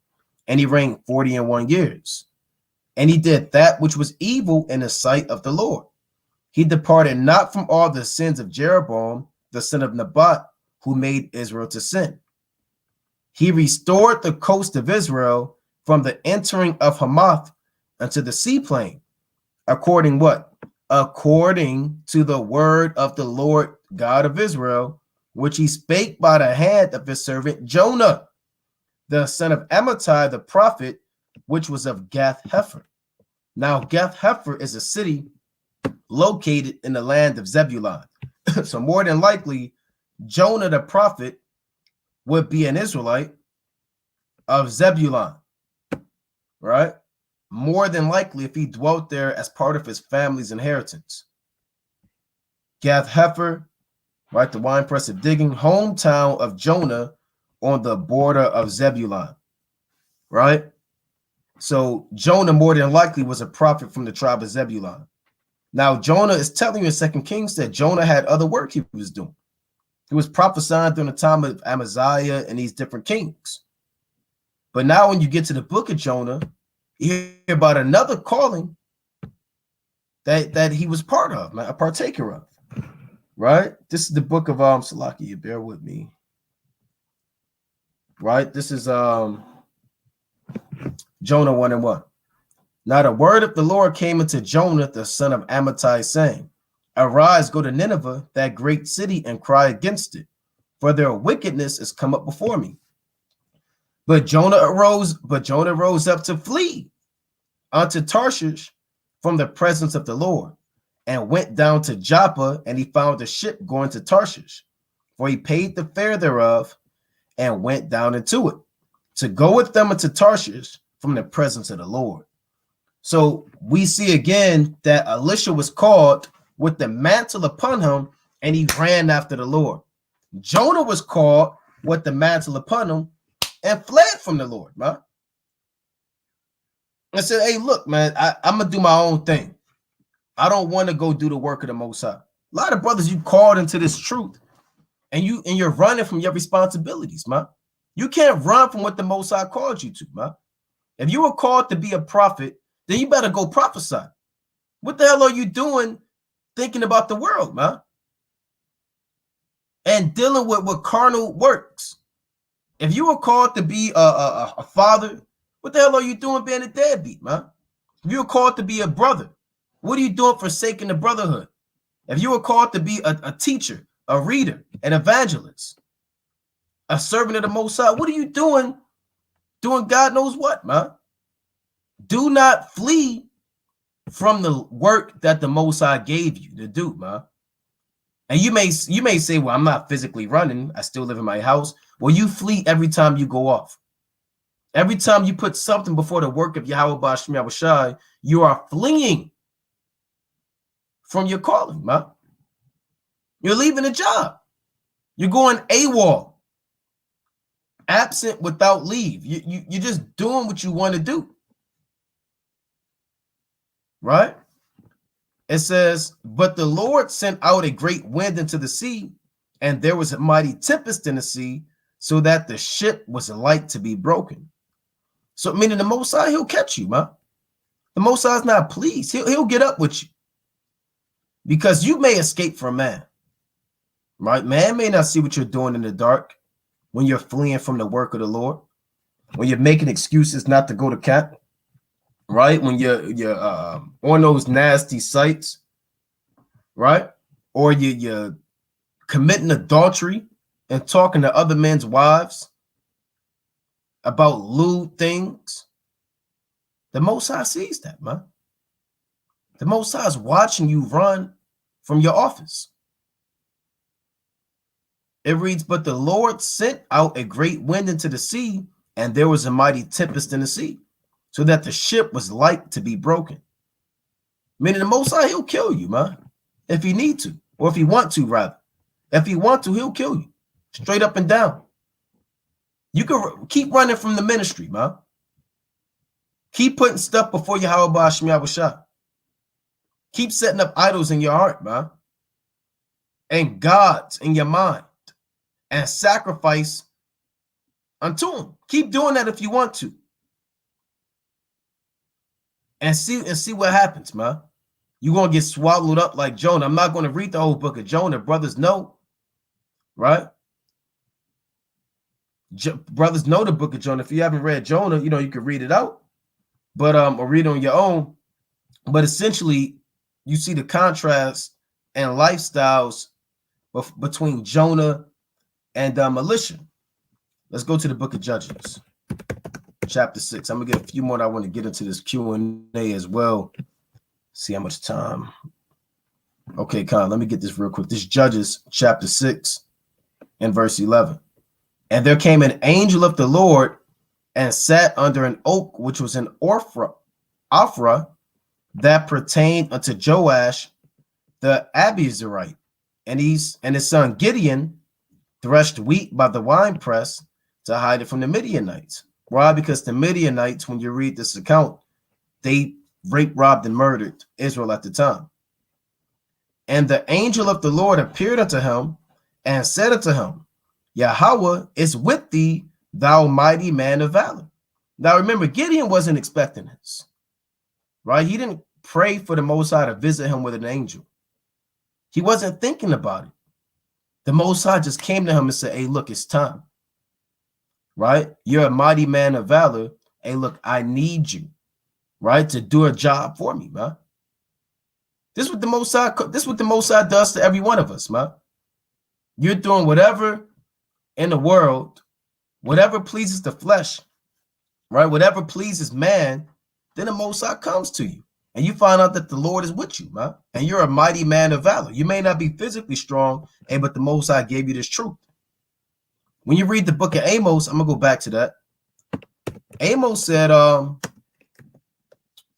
and he reigned 41 years. And he did that which was evil in the sight of the Lord. He departed not from all the sins of Jeroboam, the son of Nebat, who made Israel to sin. He restored the coast of Israel from the entering of Hamath unto the seaplain, according what? According to the word of the Lord God of Israel, which he spake by the hand of his servant Jonah, the son of Amittai the prophet, which was of Gath-Hepher. Now, Gath-Hepher is a city located in the land of Zebulun. So more than likely, Jonah the prophet would be an Israelite of Zebulun, right? More than likely if he dwelt there as part of his family's inheritance. Gath-Hepher, right, the winepress of digging, hometown of Jonah on the border of Zebulun, right? So Jonah more than likely was a prophet from the tribe of Zebulun. Now, Jonah is telling you in 2 Kings that Jonah had other work he was doing. He was prophesying during the time of Amaziah and these different kings. But now when you get to the book of Jonah, you hear about another calling that he was part of, a partaker of, right? This is the book of Salaki, you bear with me. Right? This is Jonah 1:1. Now the word of the Lord came unto Jonah, the son of Amittai, saying, Arise, go to Nineveh, that great city, and cry against it, for their wickedness is come up before me. But Jonah arose up to flee unto Tarshish from the presence of the Lord, and went down to Joppa, and he found a ship going to Tarshish, for he paid the fare thereof, and went down into it, to go with them into Tarshish from the presence of the Lord. So we see again that Elisha was called with the mantle upon him, and he ran after the Lord. Jonah was called with the mantle upon him and fled from the Lord, man. And said, hey, look, man, I'm going to do my own thing. I don't want to go do the work of the Most High. A lot of brothers, you called into this truth, and you're running from your responsibilities, man. You can't run from what the Most High called you to, man. If you were called to be a prophet, then you better go prophesy. What the hell are you doing thinking about the world, man? And dealing with carnal works. If you were called to be a father, what the hell are you doing being a deadbeat, man? If you were called to be a brother, what are you doing forsaking the brotherhood? If you were called to be a teacher, a reader, an evangelist, a servant of the Most High, what are you doing God knows what, man? Do not flee from the work that the Most High gave you to do, man. And you may say, well, I'm not physically running. I still live in my house. Well, you flee every time you go off. Every time you put something before the work of Yahweh Ba'ashem Yahushai, you are fleeing from your calling, man. You're leaving a job. You're going AWOL. Absent without leave. You're just doing what you want to do. Right? It says, but the Lord sent out a great wind into the sea, and there was a mighty tempest in the sea, so that the ship was like to be broken. So meaning the Most High, he'll catch you, man. The Most High is not pleased. He'll get up with you. Because you may escape from man. Right? Man may not see what you're doing in the dark when you're fleeing from the work of the Lord, when you're making excuses not to go to camp. Right? When you're on those nasty sites, right? Or you're committing adultery and talking to other men's wives about lewd things, The Most High sees that, man. The Most High is watching you run from your office. It reads, but the Lord sent out a great wind into the sea, and there was a mighty tempest in the sea, so that the ship was like to be broken. Meaning the Most High, he'll kill you, man, if he need to, or if he want to, rather. If he want to, he'll kill you, straight up and down. You can keep running from the ministry, man. Keep putting stuff before Yahweh Shem Yahushua. Keep setting up idols in your heart, man, and gods in your mind, and sacrifice unto him. Keep doing that if you want to. And see what happens, man. You're going to get swallowed up like Jonah. I'm not going to read the whole book of Jonah. Brothers know, right? Brothers know the book of Jonah. If you haven't read Jonah, you can read it out, but or read it on your own. But essentially, you see the contrast and lifestyles between Jonah and Elisha. Let's go to the book of Judges, chapter 6. I'm gonna get a few more. I want to get into this Q&A as well. See how much time. Okay, Con, let me get this real quick. This Judges chapter 6 and verse 11. And there came an angel of the Lord and sat under an oak, which was in Ophrah, that pertained unto Joash the Abiezrite. And his son Gideon threshed wheat by the winepress to hide it from the Midianites. Why? Because the Midianites, when you read this account, they raped, robbed, and murdered Israel at the time. And the angel of the Lord appeared unto him and said unto him, Yahweh is with thee, thou mighty man of valor. Now remember, Gideon wasn't expecting this, right? He didn't pray for the Most High to visit him with an angel. He wasn't thinking about it. The Most High just came to him and said, hey, look, it's time, right? You're a mighty man of valor. Hey, look, I need you, right, to do a job for me, man. This is what the Most High does to every one of us, man. You're doing whatever in the world, whatever pleases the flesh, right? Whatever pleases man, then the Most High comes to you. And you find out that the Lord is with you, man. And you're a mighty man of valor. You may not be physically strong, but the Most High gave you this truth. When you read the book of Amos, I'm going to go back to that. Amos said, let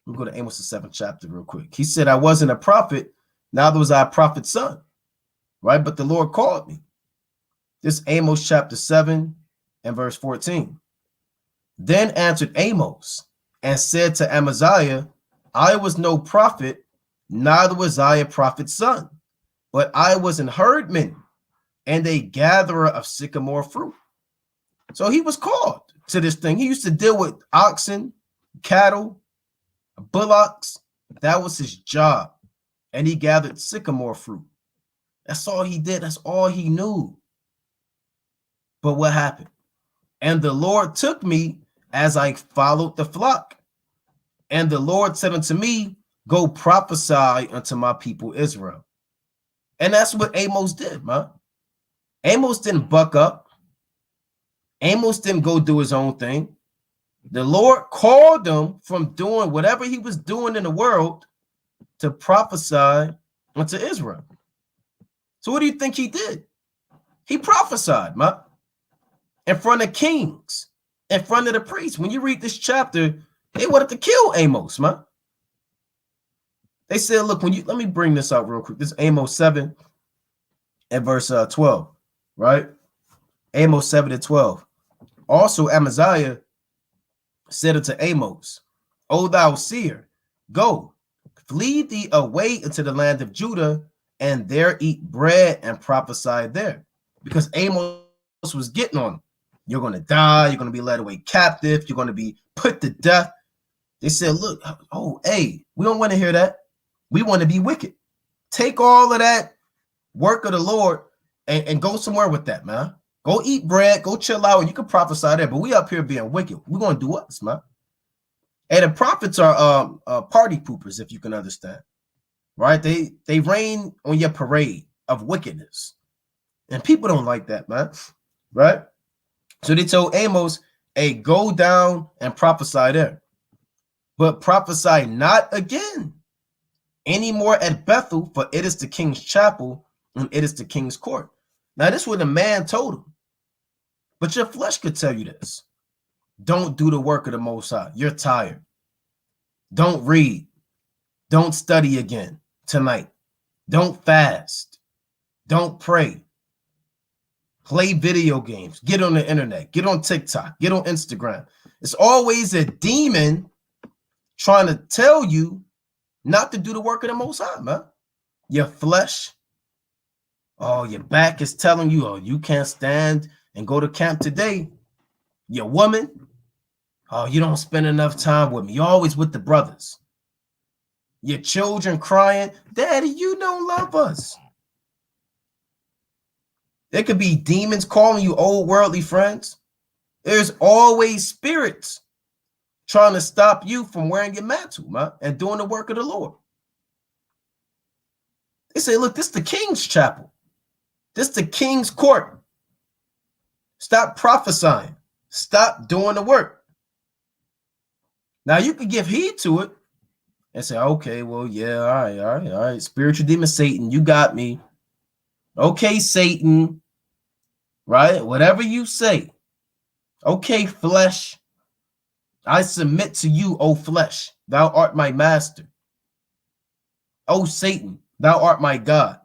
me go to Amos, the 7th chapter real quick. He said, I wasn't a prophet, neither was I a prophet's son, right? But the Lord called me. This Amos chapter 7 and verse 14. Then answered Amos and said to Amaziah, I was no prophet, neither was I a prophet's son, but I was an herdman and a gatherer of sycamore fruit. So he was called to this thing. He used to deal with oxen, cattle, bullocks. That was his job. And he gathered sycamore fruit. That's all he did. That's all he knew. But what happened? And the Lord took me as I followed the flock. And the Lord said unto me, go prophesy unto my people Israel. And that's what Amos did, man. Amos didn't buck up. Amos didn't go do his own thing. The Lord called him from doing whatever he was doing in the world to prophesy unto Israel. So what do you think he did? He prophesied, man, in front of kings, in front of the priests. When you read this chapter, they wanted to kill Amos, man. They said, look, let me bring this out real quick. This is Amos 7 and verse 12, right? Amos 7 and 12. Also, Amaziah said unto Amos, O thou seer, go, flee thee away into the land of Judah, and there eat bread and prophesy there. Because Amos was getting on him. You're going to die. You're going to be led away captive. You're going to be put to death. They said, look, we don't want to hear that. We want to be wicked. Take all of that work of the Lord and go somewhere with that, man. Go eat bread, go chill out, and you can prophesy there. But we up here being wicked. We're going to do us, man. And the prophets are party poopers, if you can understand. Right? They rain on your parade of wickedness. And people don't like that, man. Right? So they told Amos, hey, go down and prophesy there. but prophesy not again any more at Bethel, for it is the king's chapel, and it is the king's court. Now, this is what the man told him. But your flesh could tell you this. Don't do the work of the Most High. You're tired. Don't read. Don't study again tonight. Don't fast. Don't pray. Play video games. Get on the internet. Get on TikTok. Get on Instagram. It's always a demon trying to tell you not to do the work of the Most High, man. Your flesh. Oh, your back is telling you, oh, you can't stand and go to camp today. Your woman. Oh, you don't spend enough time with me. You're always with the brothers. Your children crying, Daddy, you don't love us. There could be demons calling you old worldly friends. There's always spirits trying to stop you from wearing your mantle, man, and doing the work of the Lord. They say, look, this is the king's chapel. This is the king's court. Stop prophesying. Stop doing the work. Now, you can give heed to it and say, okay, well, yeah, all right. Spiritual demon Satan, you got me. Okay, Satan, right? Whatever you say. Okay, flesh, I submit to you, O flesh. Thou art my master. O Satan, thou art my God.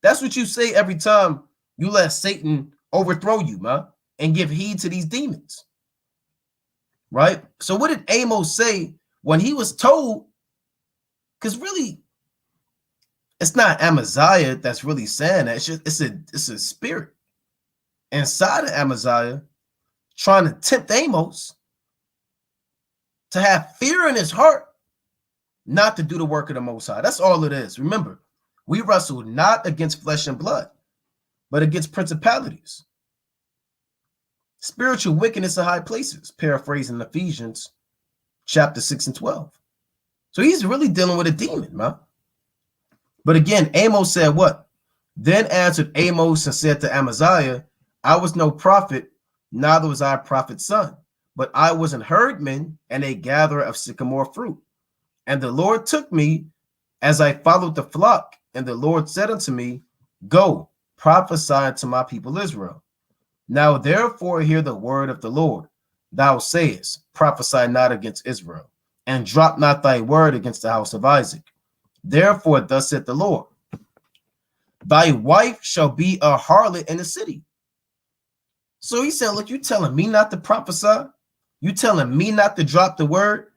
That's what you say every time you let Satan overthrow you, man, and give heed to these demons. Right? So what did Amos say when he was told? Because really, it's not Amaziah that's really saying that. It's a spirit inside of Amaziah trying to tempt Amos to have fear in his heart, not to do the work of the Most High. That's all it is. Remember, we wrestle not against flesh and blood, but against principalities. Spiritual wickedness in high places, paraphrasing Ephesians chapter 6 and 12. So he's really dealing with a demon, man. But again, Amos said what? Then answered Amos and said to Amaziah, I was no prophet, neither was I a prophet's son, but I was an herdman and a gatherer of sycamore fruit. And the Lord took me as I followed the flock. And the Lord said unto me, go, prophesy unto my people Israel. Now therefore hear the word of the Lord. Thou sayest, prophesy not against Israel, and drop not thy word against the house of Isaac. Therefore thus saith the Lord, thy wife shall be a harlot in the city. So he said, look, you telling me not to prophesy? You telling me not to drop the word?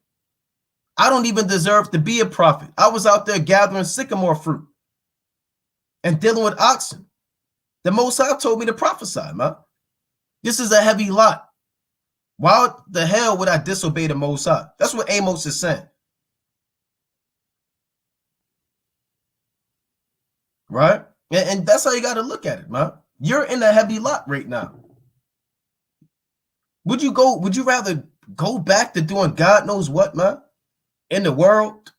I don't even deserve to be a prophet. I was out there gathering sycamore fruit and dealing with oxen. The Most High told me to prophesy, man. This is a heavy lot. Why the hell would I disobey the Most High? That's what Amos is saying. Right? And that's how you got to look at it, man. You're in a heavy lot right now. Would you rather go back to doing God knows what, man, in the world?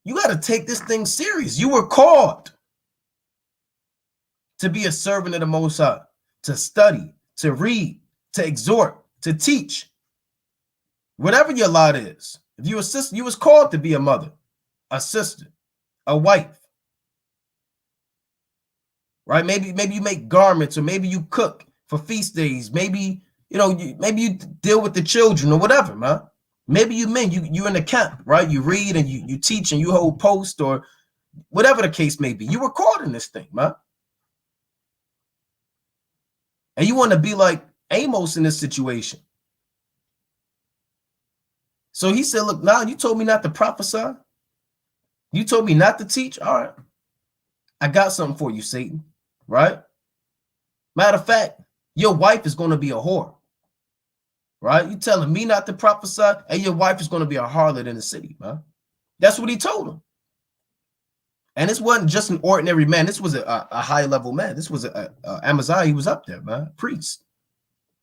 You got to take this thing serious. You were called to be a servant of the Most High, to study, to read, to exhort, to teach. Whatever your lot is. If you're a sister, you was called to be a mother, a sister, a wife. Right? Maybe you make garments, or maybe you cook for feast days. Maybe, maybe you deal with the children or whatever, man. Maybe you in the camp, right? You read and you teach and you hold post or whatever the case may be. You were called in this thing, man. And you want to be like Amos in this situation. So he said, look, now you told me not to prophesy. You told me not to teach. All right. I got something for you, Satan. Right? Matter of fact, your wife is going to be a whore. Right? You telling me not to prophesy, and your wife is going to be a harlot in the city, man. That's what he told him. And this wasn't just an ordinary man. This was a high-level man. This was Amaziah. He was up there, man. Priest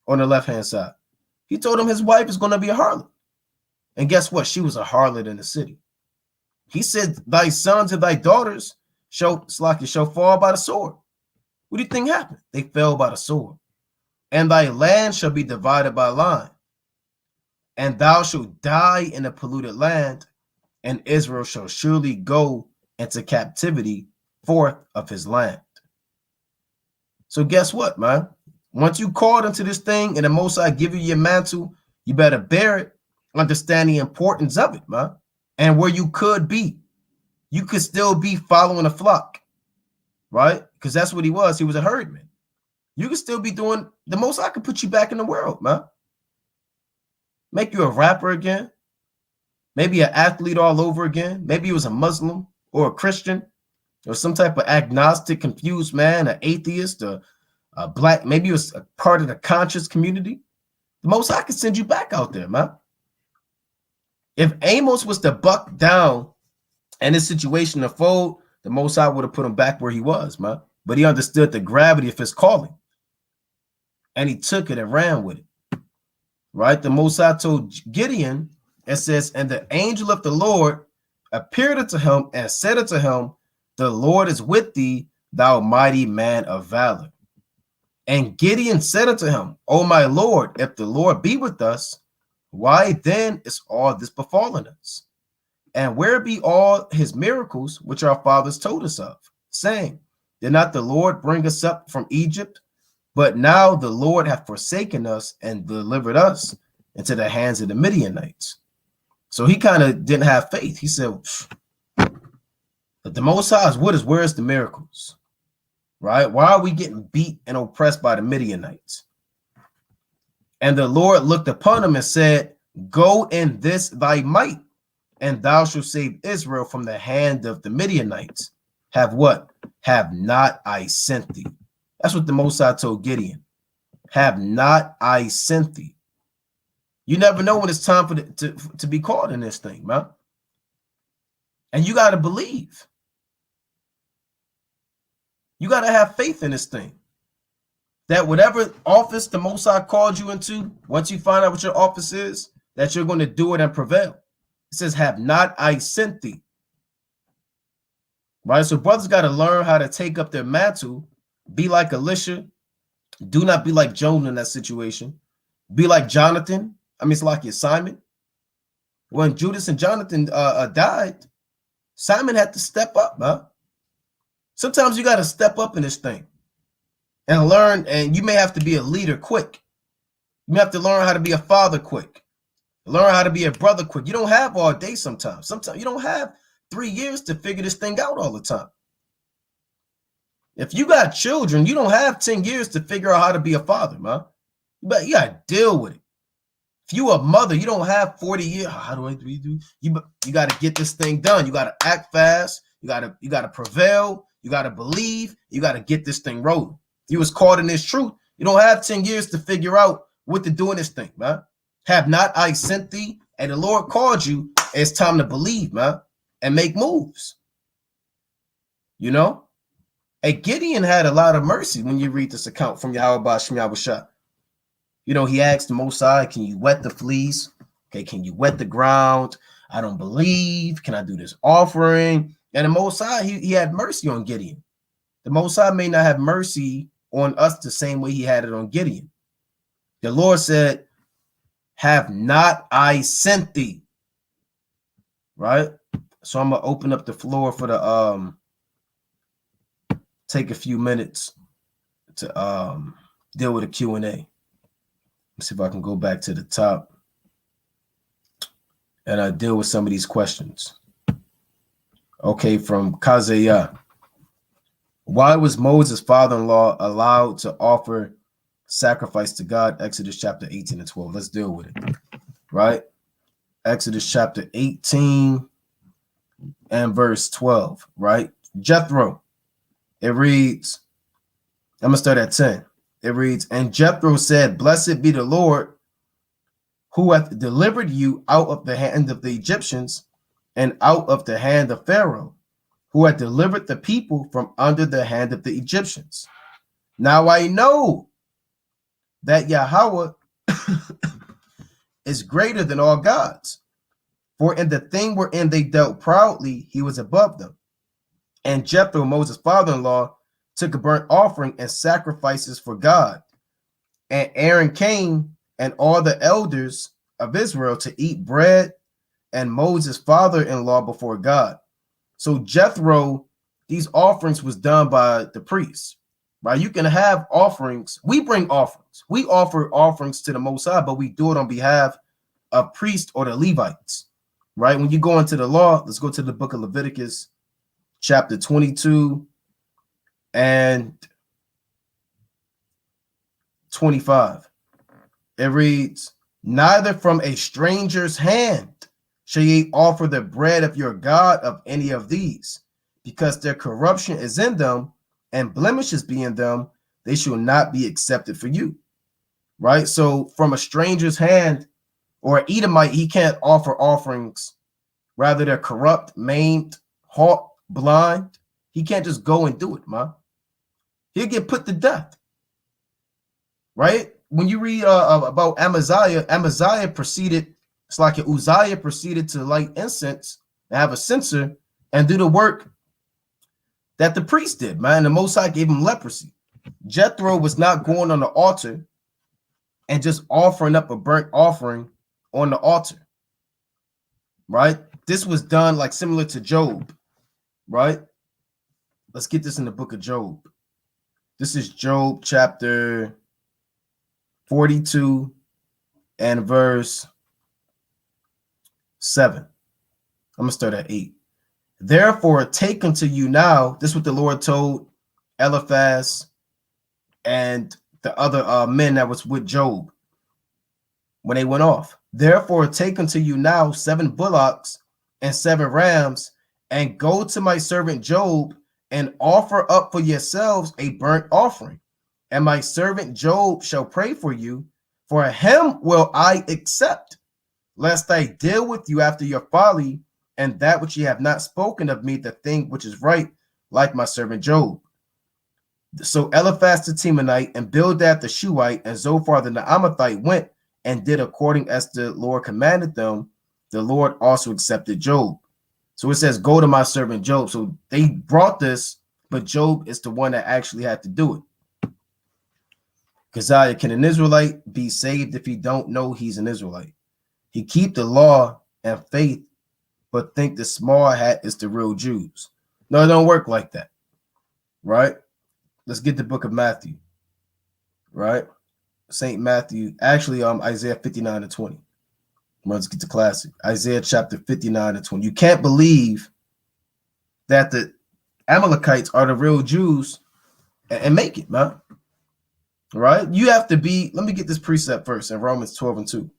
on the left-hand side. He told him his wife is going to be a harlot. And guess what? She was a harlot in the city. He said, thy sons and thy daughters shall fall by the sword. What do you think happened? They fell by the sword. And thy land shall be divided by line. and thou shalt die in a polluted land, and Israel shall surely go into captivity forth of his land. So guess what, man? Once you called into this thing and the Most High give you your mantle, you better bear it, understand the importance of it, man. And where you could be, you could still be following a flock, right? Because that's what he was. He was a herdman. You could still be doing the Most High could put you back in the world, man. Make you a rapper again. Maybe an athlete all over again. Maybe he was a Muslim or a Christian or some type of agnostic, confused man, an atheist, a black. Maybe he was a part of the conscious community. The Most High could send you back out there, man. If Amos was to buck down and his situation to fold, the Most High would have put him back where he was, man. But he understood the gravity of his calling, and he took it and ran with it, right? The Most High told Gideon, it says, and the angel of the Lord appeared unto him and said unto him, the Lord is with thee, thou mighty man of valor. And Gideon said unto him, O my Lord, if the Lord be with us, why then is all this befallen us? And where be all his miracles which our fathers told us of, saying, did not the Lord bring us up from Egypt? But now the Lord hath forsaken us and delivered us into the hands of the Midianites. So he kind of didn't have faith. He said, but the Most High is with us. Where's the miracles? Right? Why are we getting beat and oppressed by the Midianites? And the Lord looked upon him and said, go in this thy might, and thou shalt save Israel from the hand of the Midianites. Have what? Have not I sent thee? That's what the Most High told Gideon. Have not I sent thee? You never know when it's time for to be called in this thing, man. And you got to believe. You got to have faith in this thing. That whatever office the Most High called you into, once you find out what your office is, that you're going to do it and prevail. It says, have not I sent thee? Right? So brothers got to learn how to take up their mantle, be like Elisha. Do not be like Jonah in that situation. Be like Jonathan. I mean, it's like your Simon. When Judas and Jonathan died, Simon had to step up, man. Sometimes you got to step up in this thing and learn, and you may have to be a leader quick. You have to learn how to be a father quick. Learn how to be a brother quick. You don't have all day sometimes. Sometimes you don't have 3 years to figure this thing out all the time. If you got children, you don't have 10 years to figure out how to be a father, man. But you got to deal with it. If you a mother, you don't have 40 years. How do I do? You got to get this thing done. You got to act fast. You got to prevail. You got to believe. You got to get this thing rolling. You was caught in this truth. You don't have 10 years to figure out what to do in this thing, man. Have not I sent thee? And the Lord called you. It's time to believe, man, and make moves. You know? And Gideon had a lot of mercy when you read this account from Yahweh Shem Yahushua. You know, he asked the Most High, can you wet the fleece? Okay, can you wet the ground? I don't believe. Can I do this offering? And the Most High, he had mercy on Gideon. The Most High may not have mercy on us the same way he had it on Gideon. The Lord said, have not I sent thee? Right? So I'm going to open up the floor for the, take a few minutes to deal with a Q&A. Let's see if I can go back to the top and I deal with some of these questions. Okay, from Kazeya. Why was Moses' father-in-law allowed to offer sacrifice to God? Exodus chapter 18 and 12. Let's deal with it. Right? Exodus chapter 18 and verse 12. Right? Jethro. It reads, I'm going to start at 10. It reads, and Jethro said, blessed be the Lord who hath delivered you out of the hand of the Egyptians and out of the hand of Pharaoh, who had delivered the people from under the hand of the Egyptians. Now I know that Yahweh is greater than all gods, for in the thing wherein they dealt proudly, he was above them. And Jethro, Moses' father-in-law, took a burnt offering and sacrifices for God. And Aaron came, and all the elders of Israel to eat bread and Moses' father-in-law before God. So Jethro, these offerings was done by the priests, right? You can have offerings. We bring offerings. We offer offerings to the Most High, but we do it on behalf of priests or the Levites, right? When you go into the law, let's go to the book of Leviticus, chapter 22 and 25. It reads, neither from a stranger's hand shall ye offer the bread of your God of any of these, because their corruption is in them and blemishes be in them, they shall not be accepted for you. Right? So from a stranger's hand or an Edomite, he can't offer offerings. Rather, they're corrupt, maimed, halt, blind. He can't just go and do it, man. He'll get put to death. Right? When you read about Amaziah proceeded, it's like Uzziah proceeded to light incense and have a censer and do the work that the priest did, man. The Most High gave him leprosy. Jethro was not going on the altar and just offering up a burnt offering on the altar, right? This was done like similar to Job, right? Let's get this in the book of Job. This is Job chapter 42 and verse 7. I'm going to start at 8. Therefore, take unto you now, this is what the Lord told Eliphaz and the other men that was with Job when they went off. Therefore, take unto you now 7 bullocks and 7 rams, and go to my servant Job and offer up for yourselves a burnt offering. And my servant Job shall pray for you, for him will I accept, lest I deal with you after your folly, and that which ye have not spoken of me, the thing which is right, like my servant Job. So Eliphaz the Temanite and Bildad the Shuhite and Zophar the Naamathite went and did according as the Lord commanded them. The Lord also accepted Job. So it says, go to my servant Job. So they brought this, but Job is the one that actually had to do it. Keziah, can an Israelite be saved if he don't know he's an Israelite? He keep the law and faith, but think the small hat is the real Jews. No, it don't work like that, right? Let's get the book of Matthew, right? St. Matthew, actually, Isaiah 59 and 20. Let's get the classic. Isaiah chapter 59 and 20. You can't believe that the Amalekites are the real Jews and make it, man. Right? You have to be, let me get this precept first in Romans 12 and 2.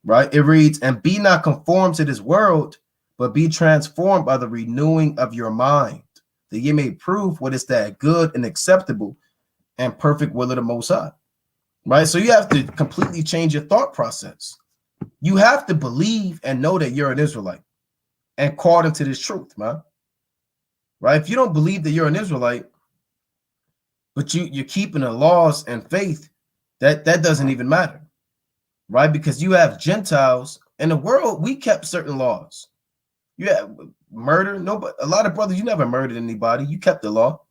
Right? It reads, and be not conformed to this world, but be transformed by the renewing of your mind, that ye may prove what is that good and acceptable and perfect will of the Most High. Right? So you have to completely change your thought process. You have to believe and know that you're an Israelite and called into this truth, man. Right? If you don't believe that you're an Israelite, but you're keeping the laws and faith, that doesn't even matter. Right? Because you have Gentiles in the world, we kept certain laws. You have murder. Nobody, a lot of brothers, you never murdered anybody. You kept the law.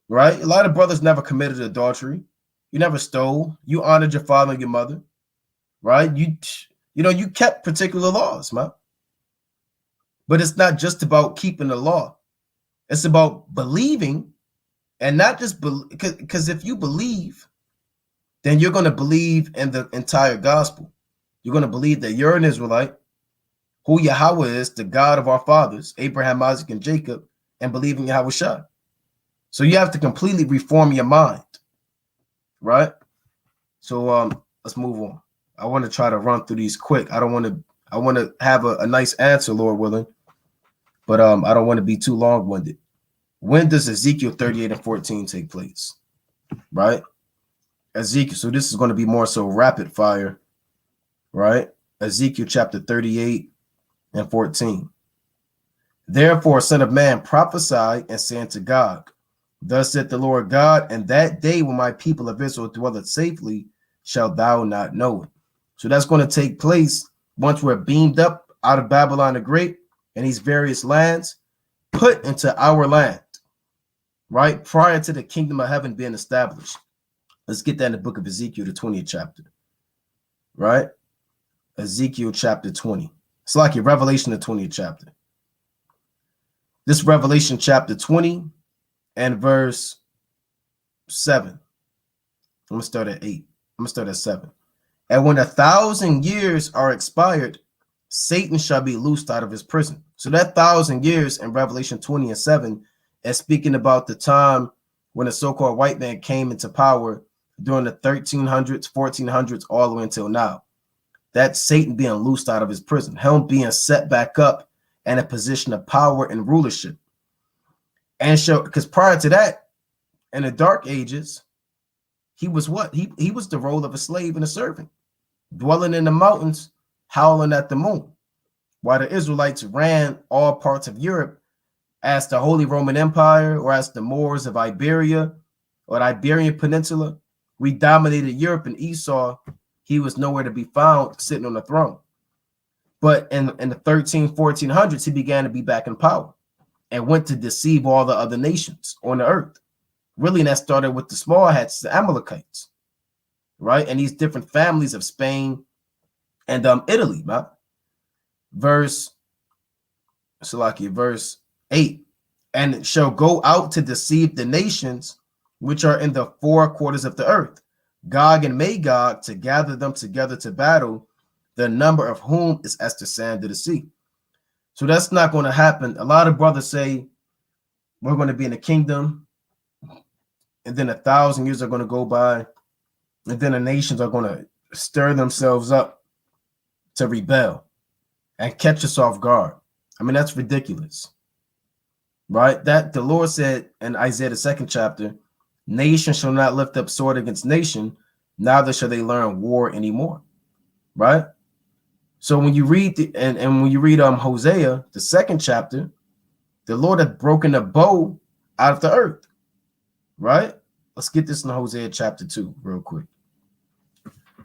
Right? A lot of brothers never committed adultery. You never stole. You honored your father and your mother. Right? You kept particular laws, man. But it's not just about keeping the law. It's about believing, and not just because if you believe, then you're going to believe in the entire gospel. You're going to believe that you're an Israelite, who Yahweh is, the God of our fathers, Abraham, Isaac, and Jacob, and believe in Yahweh Shai. So you have to completely reform your mind, right? So let's move on. I want to try to run through these quick. I want to have a nice answer, Lord willing, but I don't want to be too long-winded. When does Ezekiel 38 and 14 take place? Right? Ezekiel, so this is going to be more so rapid fire, right? Ezekiel chapter 38 and 14. Therefore, son of man, prophesy and say unto Gog, thus saith the Lord God, and that day when my people of Israel dwelleth safely, shalt thou not know it. So that's going to take place once we're beamed up out of Babylon the Great and these various lands, put into our land, right? Prior to the kingdom of heaven being established. Let's get that in the book of Ezekiel, the 20th chapter, right? Ezekiel chapter 20. It's like your Revelation, the 20th chapter. This Revelation chapter 20 and verse 7. I'm going to start at 8. I'm going to start at 7. And when 1,000 years are expired, Satan shall be loosed out of his prison. So that 1,000 years in Revelation 20 and 7 is speaking about the time when the so-called white man came into power during the 1300s, 1400s, all the way until now. That's Satan being loosed out of his prison, him being set back up in a position of power and rulership. And so, because prior to that, in the dark ages, he was what? He was the role of a slave and a servant, dwelling in the mountains, howling at the moon, while the Israelites ran all parts of Europe as the Holy Roman Empire or as the Moors of Iberia or the Iberian Peninsula. We dominated Europe, and Esau, he was nowhere to be found sitting on the throne. But in the 1400s, he began to be back in power and went to deceive all the other nations on the earth. Really, and that started with the small hats, the Amalekites, right? And these different families of Spain and Italy, man. Verse 8, and shall go out to deceive the nations which are in the four quarters of the earth, Gog and Magog, to gather them together to battle, the number of whom is as the sand of the sea. So that's not going to happen. A lot of brothers say we're going to be in the kingdom, and then 1,000 years are going to go by, and then the nations are going to stir themselves up to rebel and catch us off guard. I mean, that's ridiculous, right? That the Lord said in Isaiah the 2nd chapter, nation shall not lift up sword against nation, neither shall they learn war anymore, right? So when you read when you read Hosea the 2nd chapter, the Lord had broken the bow out of the earth, right? Let's get this in Hosea chapter 2 real quick.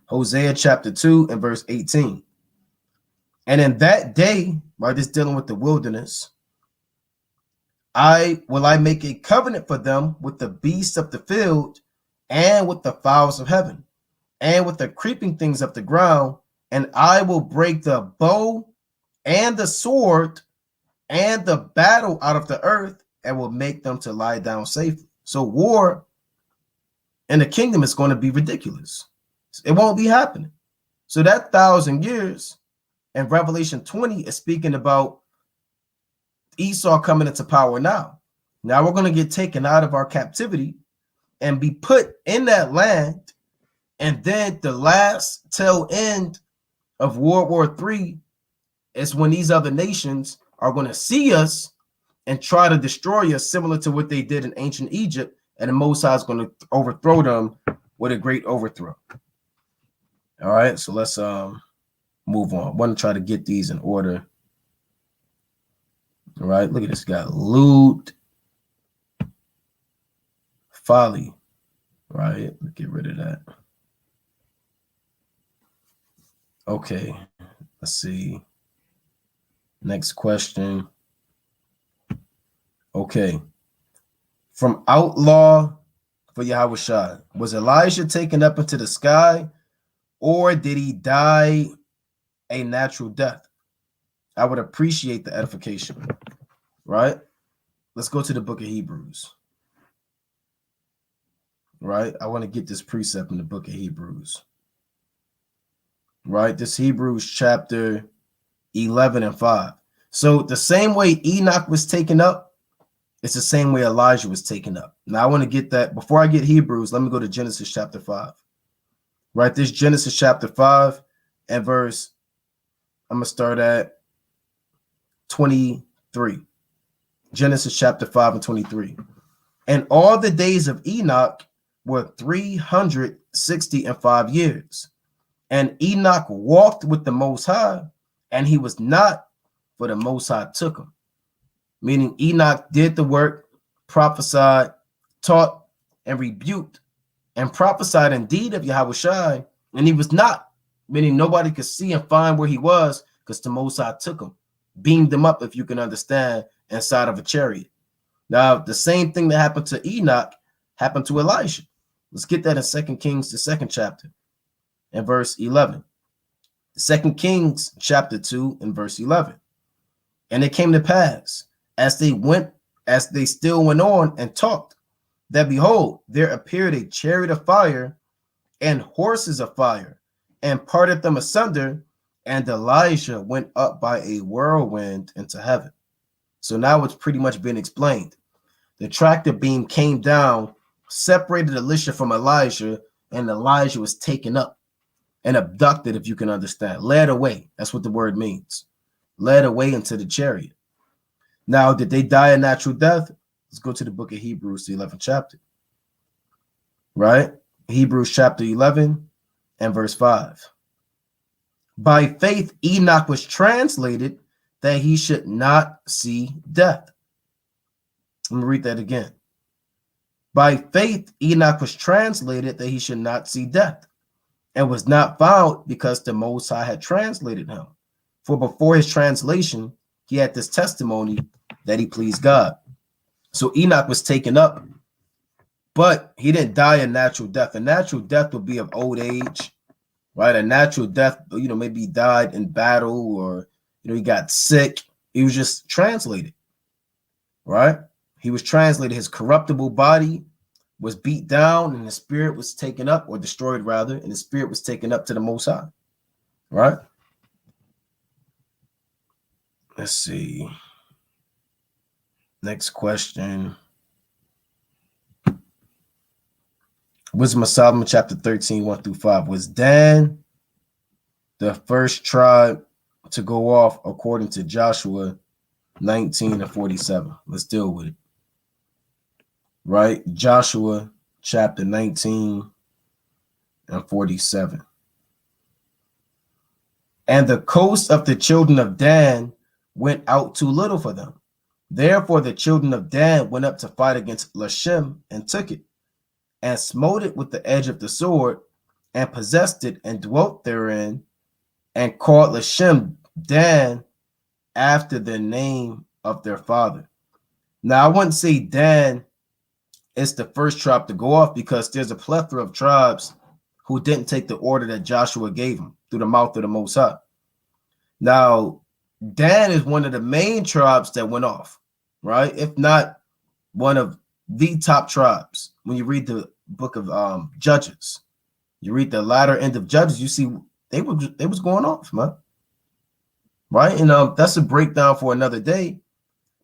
Hosea chapter 2 and verse 18. And in that day, right, this dealing with the wilderness, I make a covenant for them with the beasts of the field and with the fowls of heaven and with the creeping things of the ground, and I will break the bow and the sword and the battle out of the earth and will make them to lie down safely. So war in the kingdom is going to be ridiculous. It won't be happening. So that 1,000 years in Revelation 20 is speaking about Esau coming into power now. Now we're going to get taken out of our captivity and be put in that land. And then the last tail end of World War III is when these other nations are going to see us and try to destroy us, similar to what they did in ancient Egypt. And the Most High is going to overthrow them with a great overthrow. All right, so let's move on. I want to try to get these in order. All right, look at this guy, lewd folly. Right, let's get rid of that. Okay, let's see. Next question. Okay. From outlaw for Yahushua, was Elijah taken up into the sky, or did he die a natural death? I would appreciate the edification, right? Let's go to the book of Hebrews, right? I want to get this precept in the book of Hebrews, right? This Hebrews chapter 11 and 5. So the same way Enoch was taken up, it's the same way Elijah was taken up. Now I want to get that. Before I get Hebrews, let me go to Genesis chapter 5. Right, this Genesis chapter 5 and verse, I'm going to start at 23. Genesis chapter 5 and 23. And all the days of Enoch were 365 years. And Enoch walked with the Most High, and he was not, for the Most High took him. Meaning Enoch did the work, prophesied, taught, and rebuked, and prophesied indeed of Yahushua, and he was not, meaning nobody could see and find where he was, because the Most High took him, beamed him up, if you can understand, inside of a chariot. Now, the same thing that happened to Enoch happened to Elijah. Let's get that in 2 Kings, the 2nd chapter, and verse 11. 2 Kings chapter 2 and verse 11. And it came to pass, as they still went on and talked, that behold, there appeared a chariot of fire and horses of fire, and parted them asunder, and Elijah went up by a whirlwind into heaven. So now it's pretty much been explained. The tractor beam came down, separated Elisha from Elijah, and Elijah was taken up and abducted, if you can understand, led away. That's what the word means. Led away into the chariot. Now, did they die a natural death? Let's go to the book of Hebrews, the 11th chapter. Right? Hebrews chapter 11 and verse 5. By faith, Enoch was translated that he should not see death. Let me read that again. By faith, Enoch was translated that he should not see death, and was not found because the Most High had translated him. For before his translation, he had this testimony that he pleased God. So Enoch was taken up, but he didn't die a natural death. A natural death would be of old age, right? A natural death, maybe he died in battle, or, he got sick. He was just translated, right? He was translated. His corruptible body was beat down, and the spirit was taken up, or destroyed rather, and the spirit was taken up to the Most High, right? Let's see. Next question. Wisdom of Solomon, chapter 13, 1 through 5. Was Dan the first tribe to go off according to Joshua 19 and 47? Let's deal with it. Right? Joshua chapter 19 and 47. And the coast of the children of Dan went out too little for them. Therefore the children of Dan went up to fight against Lashem and took it, and smote it with the edge of the sword, and possessed it, and dwelt therein, and called Lashem Dan after the name of their father. Now, I wouldn't say Dan is the first tribe to go off, because there's a plethora of tribes who didn't take the order that Joshua gave them through the mouth of the Most High. Now, Dan is one of the main tribes that went off, right? If not one of the top tribes. When you read the book of Judges, you read the latter end of Judges, you see they was going off, man. Right? And that's a breakdown for another day.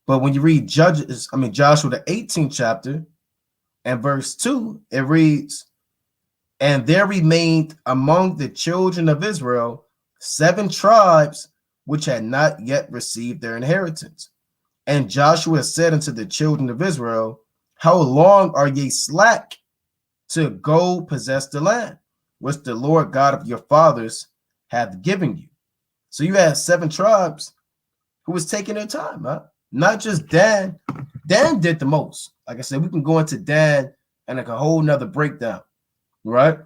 But when you read Joshua, the 18th chapter and verse 2, it reads, and there remained among the children of Israel 7 tribes which had not yet received their inheritance. And Joshua said unto the children of Israel, how long are ye slack to go possess the land, which the Lord God of your fathers hath given you? So you had 7 tribes who was taking their time, huh? Not just Dan. Dan did the most. Like I said, we can go into Dan and like a whole nother breakdown, right?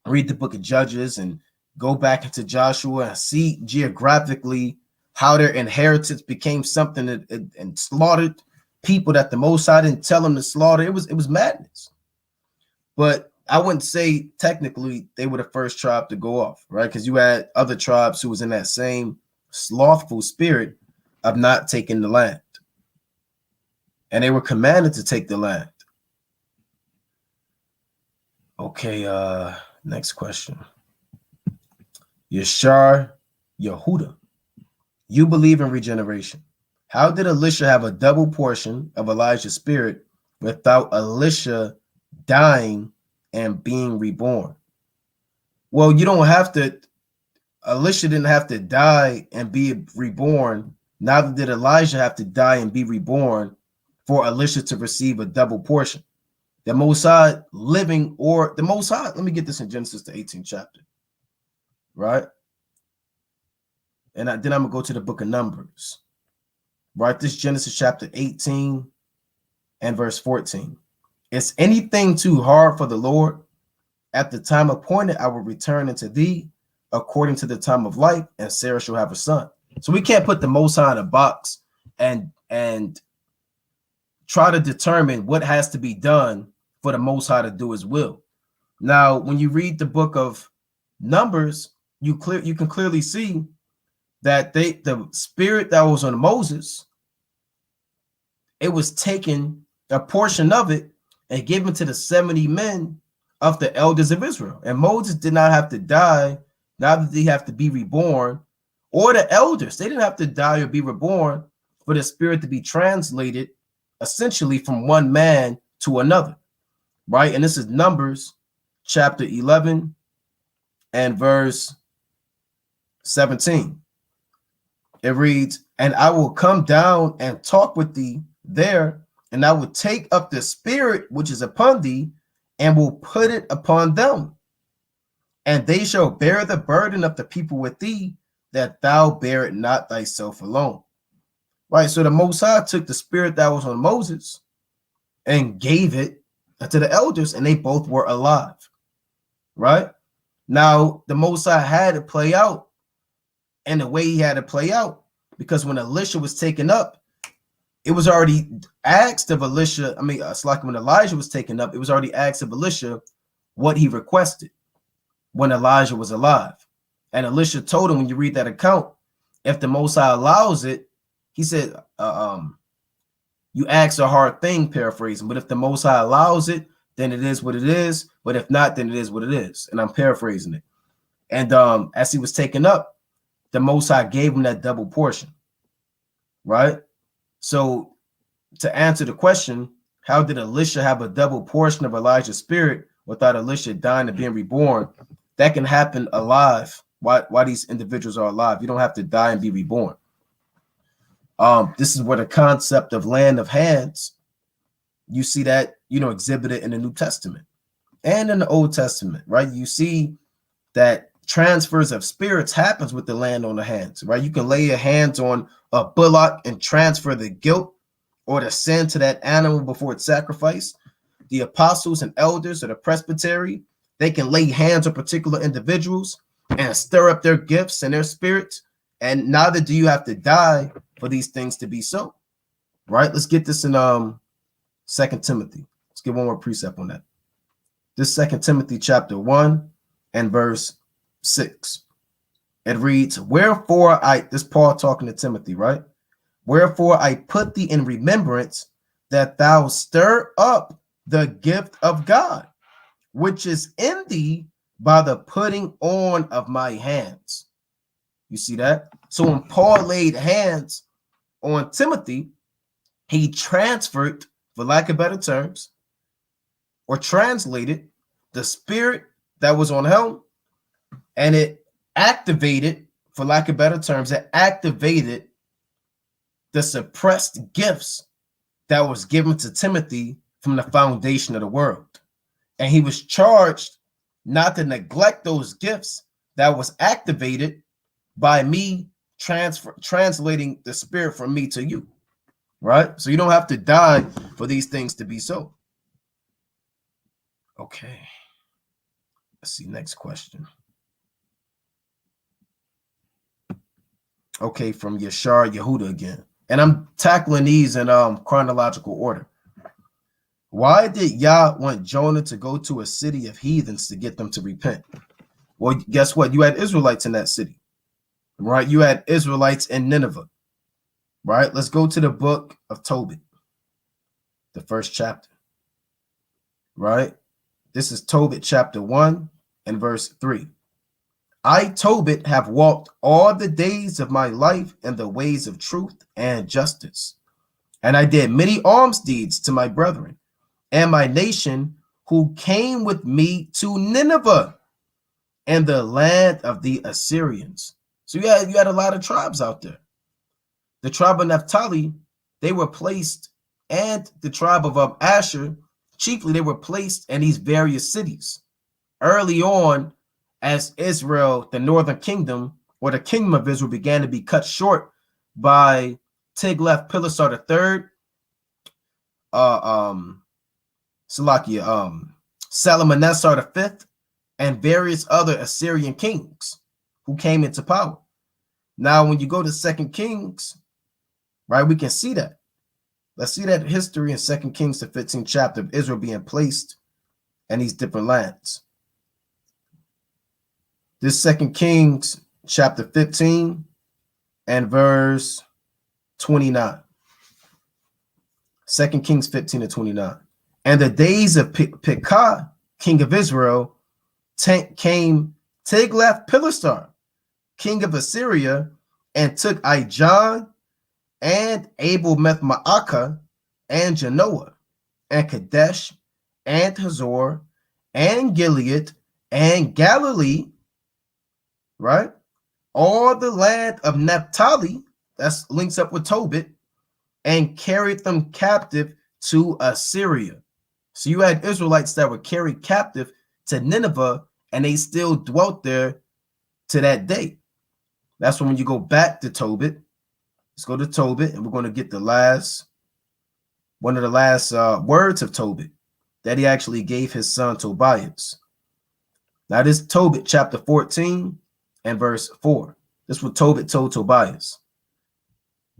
Read the book of Judges and go back into Joshua and see geographically how their inheritance became something and slaughtered people that the Most High didn't tell them to slaughter. It was madness. But I wouldn't say technically they were the first tribe to go off, right? Because you had other tribes who was in that same slothful spirit of not taking the land. And they were commanded to take the land. Okay, next question. Yashar Yehuda, you believe in regeneration. How did Elisha have a double portion of Elijah's spirit without Elisha dying and being reborn? Well, you don't have to. Elisha didn't have to die and be reborn. Neither did Elijah have to die and be reborn for Elisha to receive a double portion. The Most High living, or the Most High, let me get this in Genesis, the 18th chapter, right? And then I'm going to go to the book of Numbers, right? This Genesis chapter 18 and verse 14. Is anything too hard for the Lord? At the time appointed, I will return unto thee according to the time of life, and Sarah shall have a son. So we can't put the Most High in a box and try to determine what has to be done for the Most High to do his will. Now, when you read the book of Numbers, you can clearly see that the spirit that was on Moses, it was taken, a portion of it, and given to the 70 men of the elders of Israel. And Moses did not have to die, neither did he have to be reborn, or the elders. They didn't have to die or be reborn for the spirit to be translated essentially from one man to another, right? And this is Numbers chapter 11 and verse 17. It reads, "And I will come down and talk with thee there, and I will take up the spirit which is upon thee, and will put it upon them. And they shall bear the burden of the people with thee, that thou bear it not thyself alone." Right? So the Most High took the spirit that was on Moses and gave it to the elders, and they both were alive. Right? Now, the Most High had to play out and the way he had to play out, because when Elisha was taken up, it was already asked of Elisha. I mean, it's like when Elijah was taken up, it was already asked of Elisha what he requested when Elijah was alive. And Elisha told him, when you read that account, if the Most High allows it, he said, you ask a hard thing, paraphrasing, but if the Most High allows it, then it is what it is. But if not, then it is what it is. And I'm paraphrasing it. And as he was taken up, the Most High gave him that double portion, right? So to answer the question, how did Elisha have a double portion of Elijah's spirit without Elisha dying and being reborn? That can happen alive. Why these individuals are alive. You don't have to die and be reborn. This is where the concept of land of hands, you see that, exhibited in the New Testament and in the Old Testament, right? You see that transfers of spirits happens with the land on the hands, right? You can lay your hands on a bullock and transfer the guilt or the sin to that animal before it's sacrificed. The apostles and elders or the presbytery, they can lay hands on particular individuals and stir up their gifts and their spirits. And neither do you have to die for these things to be so, right? Let's get this in 2 Timothy. Let's get one more precept on that. This 2 Timothy chapter 1 and verse 6. It reads, "Wherefore this Paul talking to Timothy, right? Wherefore I put thee in remembrance that thou stir up the gift of God, which is in thee by the putting on of my hands." You see that? So when Paul laid hands on Timothy, he transferred, for lack of better terms, or translated the spirit that was on him, and it activated, for lack of better terms, it activated the suppressed gifts that was given to Timothy from the foundation of the world. And he was charged not to neglect those gifts that was activated by me translating the spirit from me to you, right? So you don't have to die for these things to be so. Okay. Let's see, next question. Okay, from Yashar Yehuda again. And I'm tackling these in chronological order. Why did Yah want Jonah to go to a city of heathens to get them to repent? Well, guess what? You had Israelites in that city, right? You had Israelites in Nineveh, right? Let's go to the book of Tobit, the first chapter, right? This is Tobit chapter 1 and verse 3. "I, Tobit, have walked all the days of my life in the ways of truth and justice. And I did many alms deeds to my brethren and my nation who came with me to Nineveh and the land of the Assyrians." So you had a lot of tribes out there. The tribe of Naphtali, they were placed, and the tribe of Asher, chiefly they were placed in these various cities early on, as Israel, the northern kingdom, or the kingdom of Israel, began to be cut short by Tiglath-Pileser III, Salmanassar V, and various other Assyrian kings who came into power. Now, when you go to 2 Kings, right, we can see that. Let's see that history in 2 Kings, the 15th chapter, of Israel being placed in these different lands. This 2 Kings chapter 15 and verse 29. 2 Kings 15 and 29. And the days of Pekah, king of Israel, came Tiglath-Pileser, king of Assyria, and took Ijon and Abel-Beth-Maacah and Genoa and Kadesh and Hazor and Gilead and Galilee, right? All the land of Naphtali, that's links up with Tobit, and carried them captive to Assyria. So you had Israelites that were carried captive to Nineveh, and they still dwelt there to that day. That's when you go back to Tobit. Let's go to Tobit, and we're going to get one of the last words of Tobit that he actually gave his son Tobias. Now this is Tobit chapter 14 and verse 4. This is what Tobit told Tobias.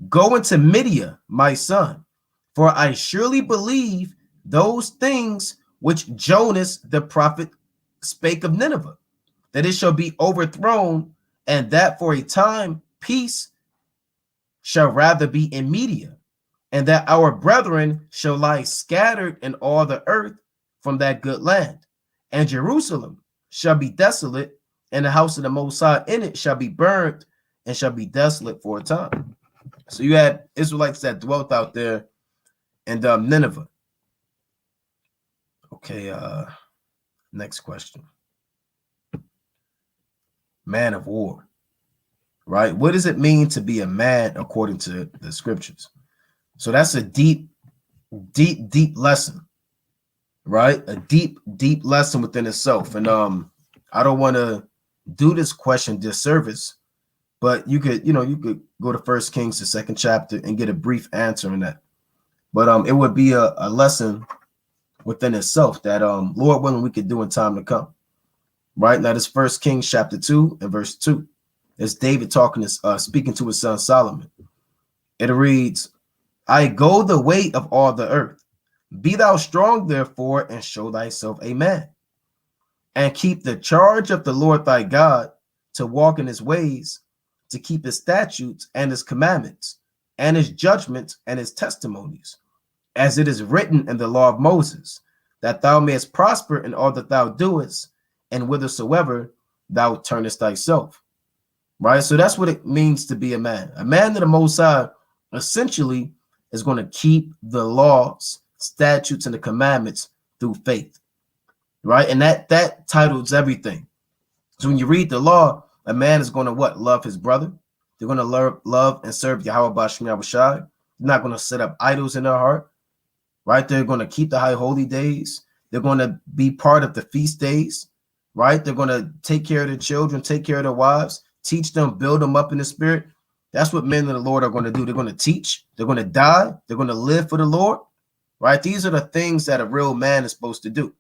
Go into Midia, my son, for I surely believe those things which Jonas the prophet spake of Nineveh, that it shall be overthrown, and that for a time peace shall rather be in Media, and that our brethren shall lie scattered in all the earth from that good land. And Jerusalem shall be desolate, and the house of the Most High in it shall be burned, and shall be desolate for a time. So you had Israelites that dwelt out there in Nineveh. Okay, next question. Man of war, right? What does it mean to be a man according to the scriptures? So that's a deep lesson, right? A deep lesson within itself. And I don't want to do this question disservice, but you could go to 1 Kings, the 2nd chapter, and get a brief answer in that. But it would be a lesson within itself that Lord willing we could do in time to come. Right now, this 1 Kings chapter 2 and verse 2. It's David speaking to his son Solomon. It reads, I go the way of all the earth. Be thou strong, therefore, and show thyself a man. And keep the charge of the Lord thy God, to walk in his ways, to keep his statutes and his commandments, and his judgments and his testimonies, as it is written in the law of Moses, that thou mayest prosper in all that thou doest, and whithersoever thou turnest thyself. Right? So that's what it means to be a man. A man of the Most High essentially is going to keep the laws, statutes, and the commandments through faith. Right? And that titles everything. So when you read the law, a man is going to what? Love his brother. They're going to love and serve Yahweh B'Shem Yahushai. They're not going to set up idols in their heart. Right? They're going to keep the high holy days. They're going to be part of the feast days. Right? They're going to take care of their children, take care of their wives, teach them, build them up in the spirit. That's what men of the Lord are going to do. They're going to teach. They're going to die. They're going to live for the Lord. Right? These are the things that a real man is supposed to do.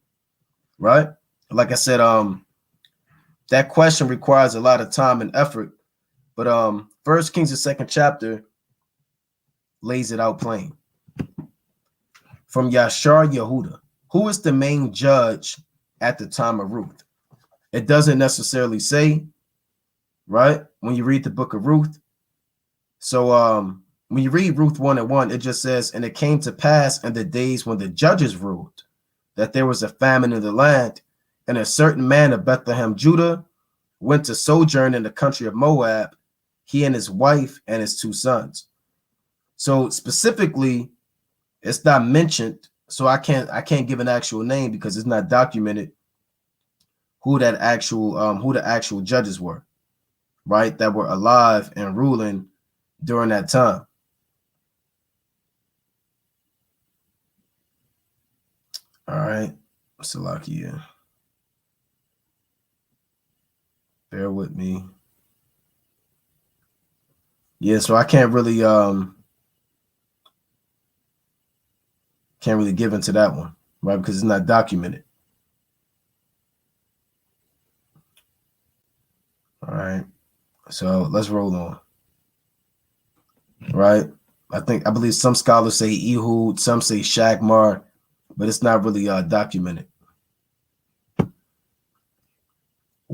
Right? Like I said, that question requires a lot of time and effort. But 1 Kings, the 2nd chapter, lays it out plain. From Yashar Yehuda, who is the main judge at the time of Ruth? It doesn't necessarily say, right? When you read the book of Ruth. So when you read Ruth 1:1, it just says, and it came to pass in the days when the judges ruled, that there was a famine in the land, and a certain man of Bethlehem, Judah, went to sojourn in the country of Moab, he and his wife and his 2 sons. So specifically, it's not mentioned. So I can't give an actual name because it's not documented who the actual judges were, right? That were alive and ruling during that time. All right, Salakia. Bear with me. Yeah, so I can't really give into that one, right? Because it's not documented. All right, so let's roll on. Right, I believe some scholars say Ehud, some say Shagmar, but it's not really documented.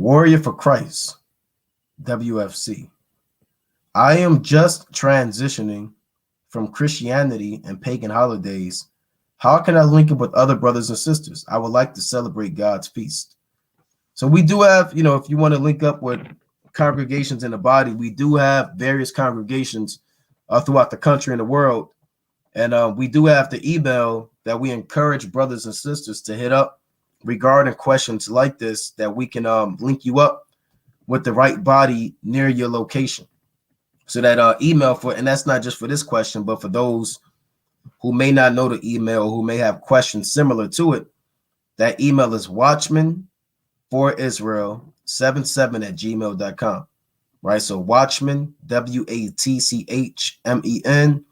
Warrior for Christ, WFC. I am just transitioning from Christianity and pagan holidays. How can I link up with other brothers and sisters? I would like to celebrate God's feast. So we do have, if you want to link up with congregations in the body, we do have various congregations throughout the country and the world. And we do have the email that we encourage brothers and sisters to hit up regarding questions like this, that we can link you up with the right body near your location. So that email and that's not just for this question, but for those who may not know the email, who may have questions similar to it, that email is watchman4israel77@gmail.com. Right. So watchman, WATCHMEN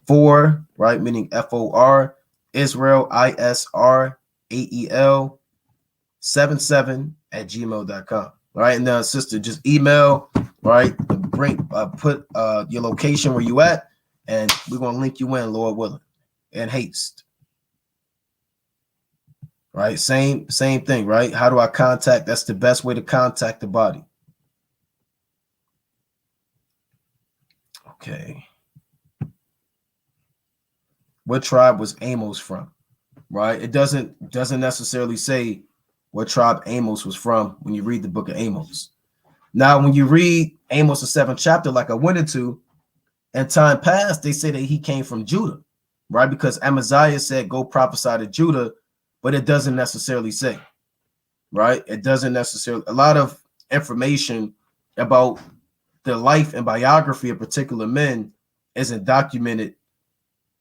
4, right, meaning FOR, Israel, ISRAEL 77@gmail.com. All right. And sister, just email, right? Put your location where you at, and we're gonna link you in, Lord willing, in haste. Right, same thing, right? How do I contact? That's the best way to contact the body. Okay. What tribe was Amos from? Right? It doesn't necessarily say what tribe Amos was from when you read the book of Amos. Now, when you read Amos, the 7th chapter, like I went into, in time past, they say that he came from Judah, right? Because Amaziah said, go prophesy to Judah, but it doesn't necessarily say, right? It doesn't necessarily, a lot of information about the life and biography of particular men isn't documented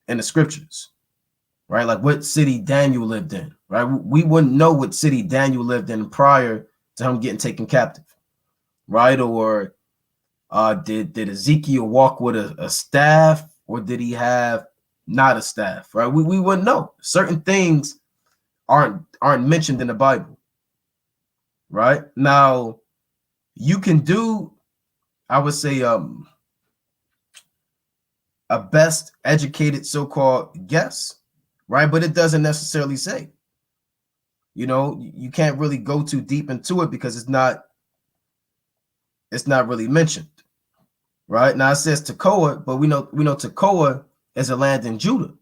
in the scriptures, right? Like what city Daniel lived in, right? We wouldn't know what city Daniel lived in prior to him getting taken captive, right? Or did Ezekiel walk with a staff, or did he have not a staff, right? We wouldn't know. Certain things aren't mentioned in the Bible, right? Now, you can do, I would say, a best educated so-called guess, right? But it doesn't necessarily say. You can't really go too deep into it because it's not really mentioned, right? Now it says Tekoa, but we know Tekoa is a land in Judah,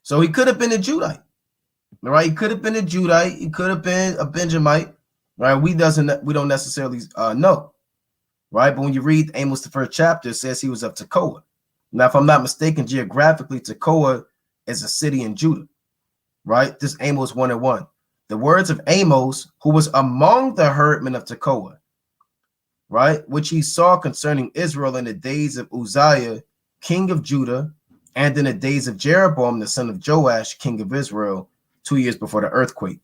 so he could have been a Judite, right? He could have been a Judite. He could have been a Benjamite, right? We don't necessarily know, right? But when you read Amos, the 1st chapter, it says he was of Tekoa. Now, if I'm not mistaken, geographically, Tekoa is a city in Judah, right? This Amos 1:1. The words of Amos, who was among the herdmen of Tekoa, right, which he saw concerning Israel in the days of Uzziah, king of Judah, and in the days of Jeroboam, the son of Joash, king of Israel, 2 years before the earthquake.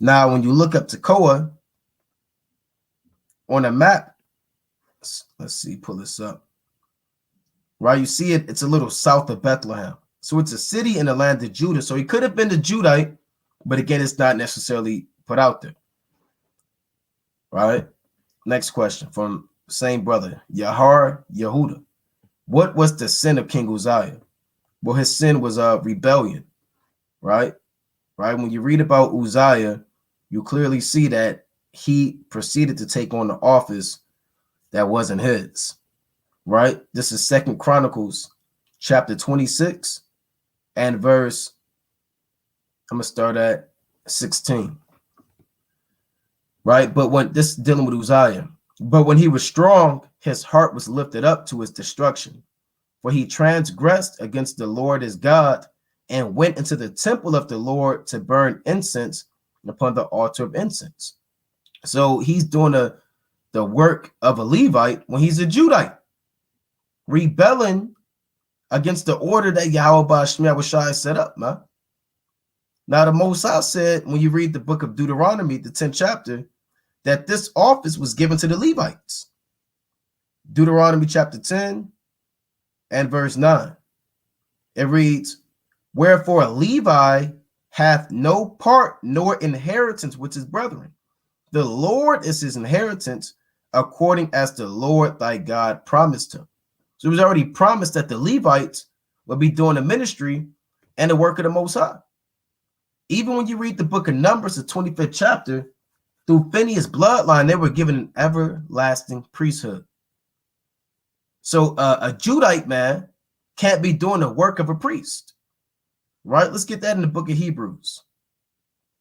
Now, when you look up Tekoa on a map, let's see, pull this up. Right, you see it, it's a little south of Bethlehem. So it's a city in the land of Judah. So he could have been the Judite, but again, it's not necessarily put out there. Right? Next question from the same brother, Yahar Yehuda. What was the sin of King Uzziah? Well, his sin was rebellion, right? Right. When you read about Uzziah, you clearly see that he proceeded to take on the office that wasn't his. Right. This is 2nd Chronicles chapter 26 and verse, I'm going to start at 16. Right. But when this is dealing with Uzziah, but when he was strong, his heart was lifted up to his destruction, for he transgressed against the Lord his God and went into the temple of the Lord to burn incense upon the altar of incense. So he's doing the work of a Levite when he's a Judite, rebelling against the order that Yahweh Shai set up, man. Now, the Most High said, when you read the book of Deuteronomy, the 10th chapter, that this office was given to the Levites. Deuteronomy chapter 10 and verse 9. It reads, wherefore Levi hath no part nor inheritance with his brethren. The Lord is his inheritance, according as the Lord thy God promised him. So it was already promised that the Levites would be doing the ministry and the work of the Most High. Even when you read the book of Numbers, the 25th chapter, Through Phineas' bloodline, they were given an everlasting priesthood. So a Judite man can't be doing the work of a priest, right? Let's get that in the book of Hebrews,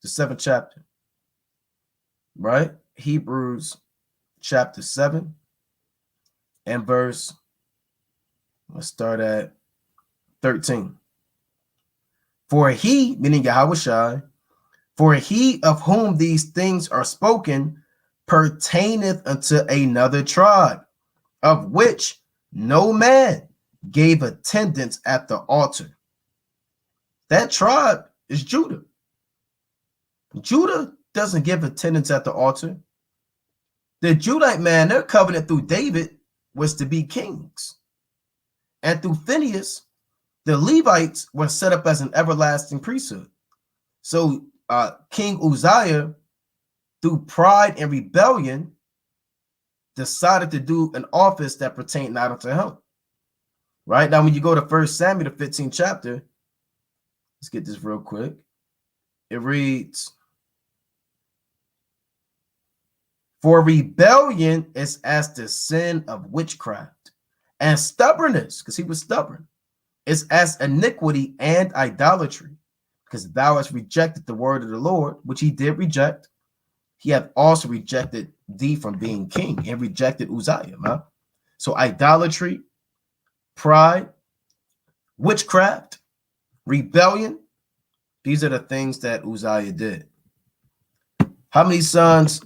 the 7th chapter, right? Hebrews chapter 7 and verse, let's start at 13. For he, meaning Yahushua, for he of whom these things are spoken pertaineth unto another tribe, of which no man gave attendance at the altar. That tribe is Judah. Judah doesn't give attendance at the altar. The Judite man, their covenant through David was to be kings. And through Phineas, the Levites were set up as an everlasting priesthood. So King Uzziah, through pride and rebellion, decided to do an office that pertained not unto him. Right? Now, when you go to 1 Samuel, the 15th chapter, let's get this real quick. It reads, for rebellion is as the sin of witchcraft, and stubbornness, because he was stubborn, is as iniquity and idolatry, because thou hast rejected the word of the Lord, which he did reject. He hath also rejected thee from being king, and rejected Uzziah. Man. So idolatry, pride, witchcraft, rebellion, these are the things that Uzziah did. How many sons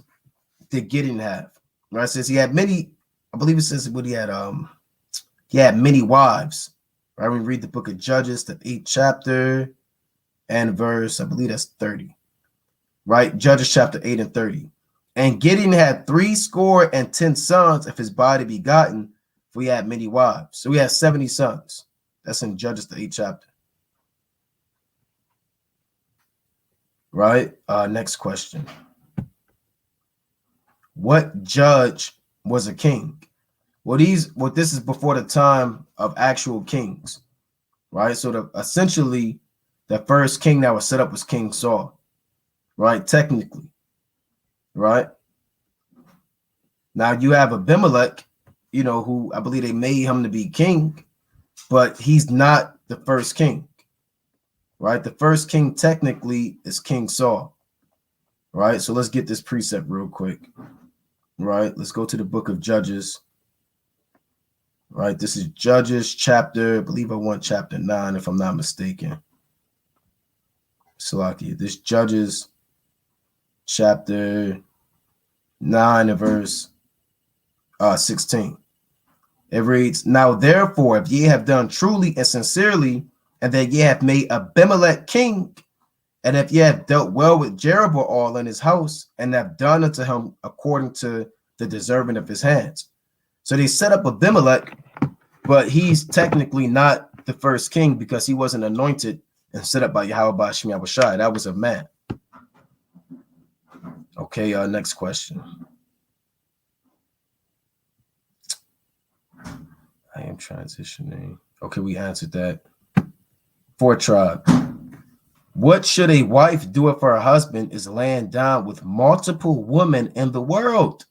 did Gideon have? Right, it says he had many, I believe it says what he had many wives. Right, we read the book of Judges, the 8th chapter and verse, I believe that's 30. Right, Judges chapter 8 and 30. And Gideon had 70 sons of his body begotten, for he had many wives. So he had 70 sons. That's in Judges, the 8th chapter. Right, next question. What judge was a king? Well, this is before the time of actual kings, right? So essentially, the first king that was set up was King Saul, right? Technically, right? Now you have Abimelech, who I believe they made him to be king, but he's not the first king, right? The first king technically is King Saul, right? So let's get this precept real quick, right? Let's go to the book of Judges. Right, this is Judges chapter, I believe I want chapter 9, if I'm not mistaken. Salakia, this Judges chapter 9 and verse 16. It reads, now therefore, if ye have done truly and sincerely, and that ye have made Abimelech king, and if ye have dealt well with Jeroboam and his house, and have done unto him according to the deserving of his hands. So they set up Abimelech, but he's technically not the first king because he wasn't anointed and set up by Yahweh Shem Yahushai. That was a man. Okay, next question. I am transitioning. Okay, we answered that. 4th tribe. What should a wife do if her husband is laying down with multiple women in the world,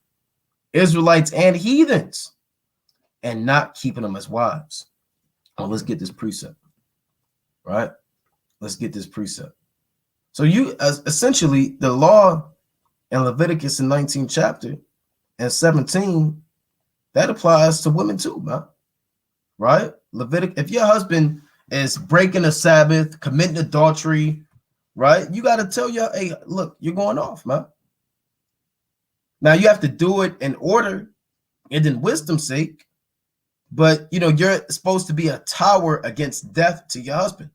Israelites and heathens, and not keeping them as wives? Well, let's get this precept, right? Let's get this precept. So essentially the law in Leviticus in 19th chapter and 17, that applies to women too, man. Right? If your husband is breaking the Sabbath, committing adultery, right? You got to tell your, hey, look, you're going off, man. Now you have to do it in order and in wisdom's sake, but you're supposed to be a tower against death to your husband.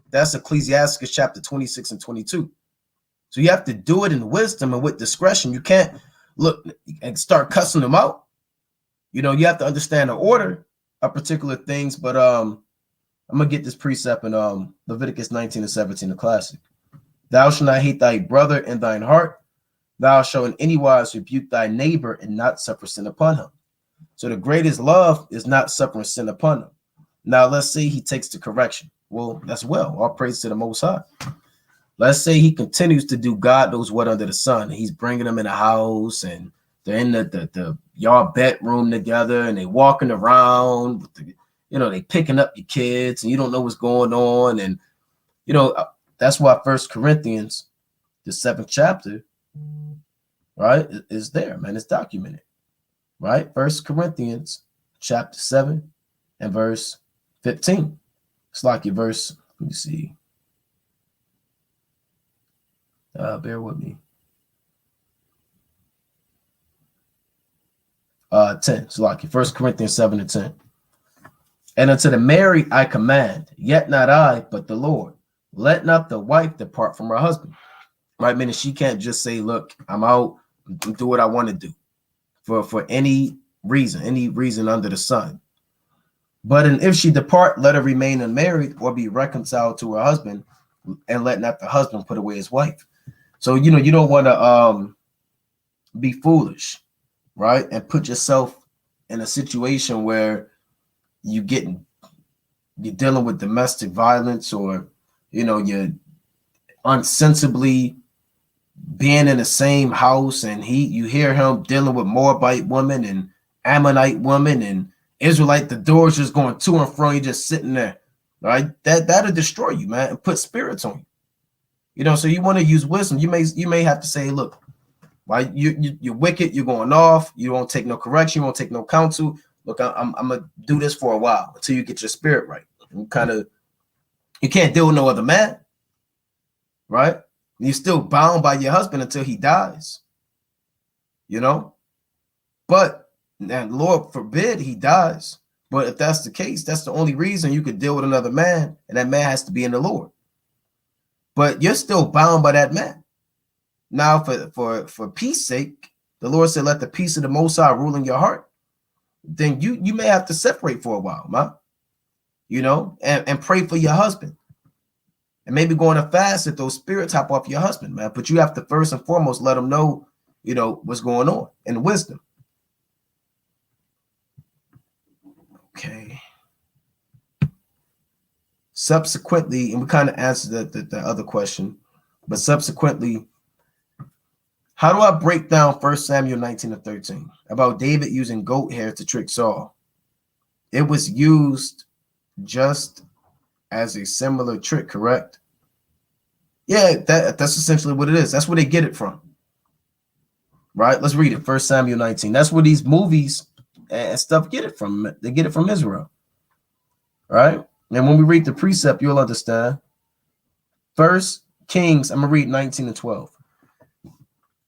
That's Ecclesiastes chapter 26 and 22. So you have to do it in wisdom and with discretion. You can't look and start cussing them out. You have to understand the order of particular things. But I'm gonna get this precept in Leviticus 19 and 17, the classic. Thou shalt not hate thy brother in thine heart. Thou shalt in any wise rebuke thy neighbor and not suffer sin upon him. So the greatest love is not suffering sin upon him. Now let's say he takes the correction. Well, that's well. All praise to the Most High. let's say he continues to do God knows what under the sun. He's bringing them in the house, and they're in the y'all bedroom together, and they walking around with the, they picking up your kids, and you don't know what's going on. And that's why First Corinthians, the 7th chapter, right, is there, man. It's documented, right? First Corinthians chapter 7 and verse 15. It's like your verse, let me see. Bear with me. 10. It's like your 1 Corinthians 7 and 10. And unto the married I command, yet not I, but the Lord. Let not the wife depart from her husband. Right? Meaning she can't just say, look, I'm out, do what I want to do for any reason under the sun. But and if she depart, let her remain unmarried or be reconciled to her husband, and let not the husband put away his wife. So, you don't want to be foolish, right? And put yourself in a situation where you're dealing with domestic violence, or, you're unsensibly being in the same house, and you hear him dealing with Moabite woman and Ammonite woman and Israelite, the doors just going to and fro, you just sitting there, right? That'll destroy you, man, and put spirits on you. So you want to use wisdom. You may have to say, look, right, you're wicked, you're going off, you don't take no correction, you won't take no counsel. Look, I'm gonna do this for a while until you get your spirit right. And you can't deal with no other man, right? You're still bound by your husband until he dies, But and Lord forbid he dies. But if that's the case, that's the only reason you could deal with another man, and that man has to be in the Lord. But you're still bound by that man. Now, for peace sake, the Lord said, let the peace of the Most High rule in your heart. Then you may have to separate for a while, man. And pray for your husband. And maybe go on a fast if those spirits hop off your husband, man. But you have to first and foremost let him know, what's going on, and wisdom. Okay. Subsequently, and we kind of answered the other question, but subsequently, how do I break down 1 Samuel 19 and 13 about David using goat hair to trick Saul? It was used just as a similar trick, correct? Yeah, that's essentially what it is. That's where they get it from. Right? Let's read it. 1 Samuel 19. That's where these movies and stuff get it from. They get it from Israel. Right? And when we read the precept, you'll understand. First Kings, I'm going to read 19 and 12.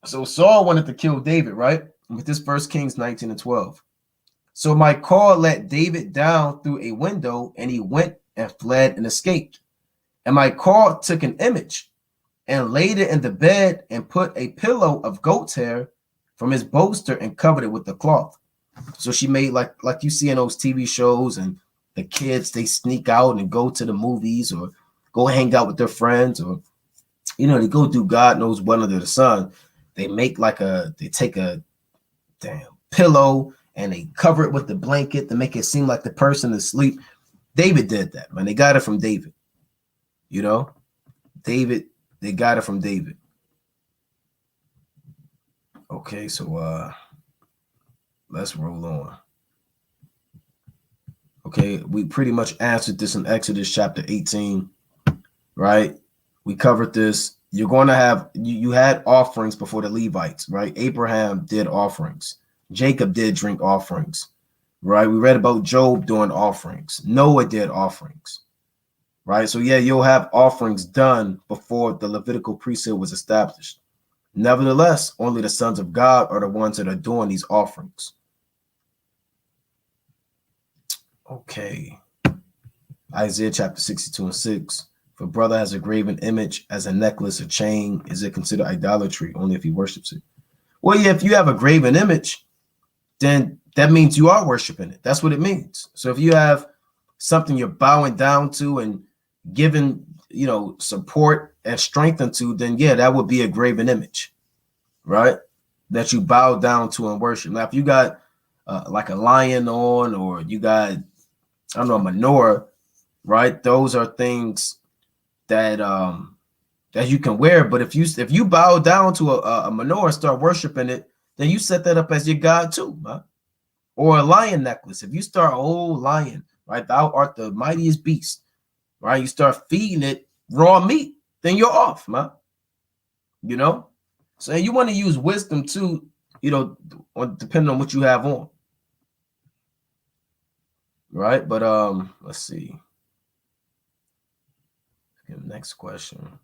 So Saul wanted to kill David, right? With this 1 Kings 19 and 12. So Michal let David down through a window, and he went and fled and escaped. And Michal took an image and laid it in the bed and put a pillow of goat's hair from his bolster and covered it with the cloth. So she made like you see in those TV shows, and the kids, they sneak out and go to the movies or go hang out with their friends, or, they go do God knows what under the sun. They make they take a damn pillow and they cover it with the blanket to make it seem like the person is asleep. David did that, man. They got it from David. David, they got it from David. Okay, so let's roll on. Okay, we pretty much answered this in Exodus chapter 18, right? We covered this. You're going to have, you had offerings before the Levites, right? Abraham did offerings. Jacob did drink offerings, right? We read about Job doing offerings. Noah did offerings, right? So yeah, you'll have offerings done before the Levitical priesthood was established. Nevertheless, only the sons of God are the ones that are doing these offerings. Okay. Isaiah chapter 62 and 6. If a brother has a graven image as a necklace or chain, is it considered idolatry only if he worships it? Well, yeah, if you have a graven image, then that means you are worshiping it. That's what it means. So if you have something you're bowing down to and giving, support and strength into, then yeah, that would be a graven image, right? That you bow down to and worship. Now, if you got like a lion on, or you got, I don't know, a menorah, right? Those are things that that you can wear. But if you bow down to a menorah and start worshiping it, then you set that up as your god too, man. Or a lion necklace. If you start, oh lion, right? Thou art the mightiest beast, right? You start feeding it raw meat, then you're off, man. You know? So you want to use wisdom too, you know, depending on what you have on. Right? But let's see. Next question.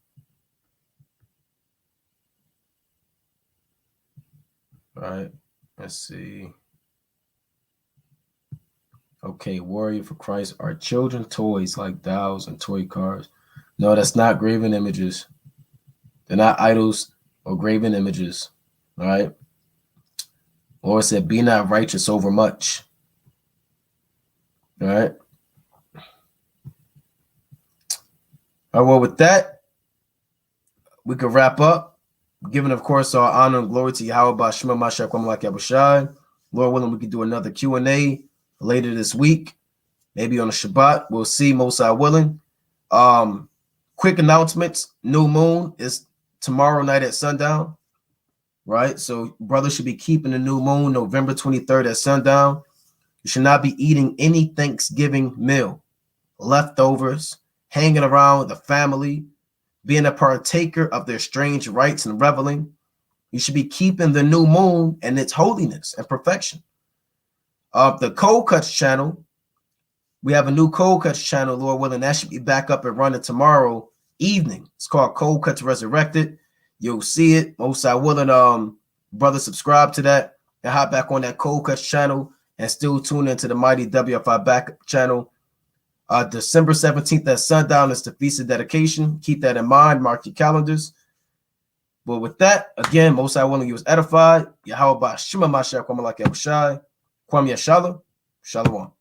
Right? Let's see. Okay, Warrior for Christ. Are children toys like dolls and toy cars? No, that's not graven images. They're not idols or graven images. All right. Lord said, be not righteous over much. All right. All right, well, with that, we could wrap up. Giving, of course, our honor and glory to Yahweh Bashima Mashiach Kwamalak Yabushai. Lord willing, we could do another Q&A later this week, maybe on a Shabbat. We'll see, most High willing. Quick announcements. New moon is tomorrow night at sundown, right? So brothers should be keeping the new moon November 23rd at sundown. You should not be eating any Thanksgiving meal, leftovers, hanging around with the family, being a partaker of their strange rites and reveling. You should be keeping the new moon and its holiness and perfection. The Cold Cuts channel, we have a new Cold Cuts channel, Lord willing. That should be back up and running tomorrow evening. It's called Cold Cuts Resurrected. You'll see it. Most I willing, brother, subscribe to that and hop back on that Cold Cuts channel and still tune into the mighty WFI Backup channel. December 17th at sundown is the Feast of Dedication. Keep that in mind. Mark your calendars. But with that, again, most I willing, you was edified. Yahweh Bashima Mashiach Kwamalak Yabushai. Kwam Yashala. Shalom.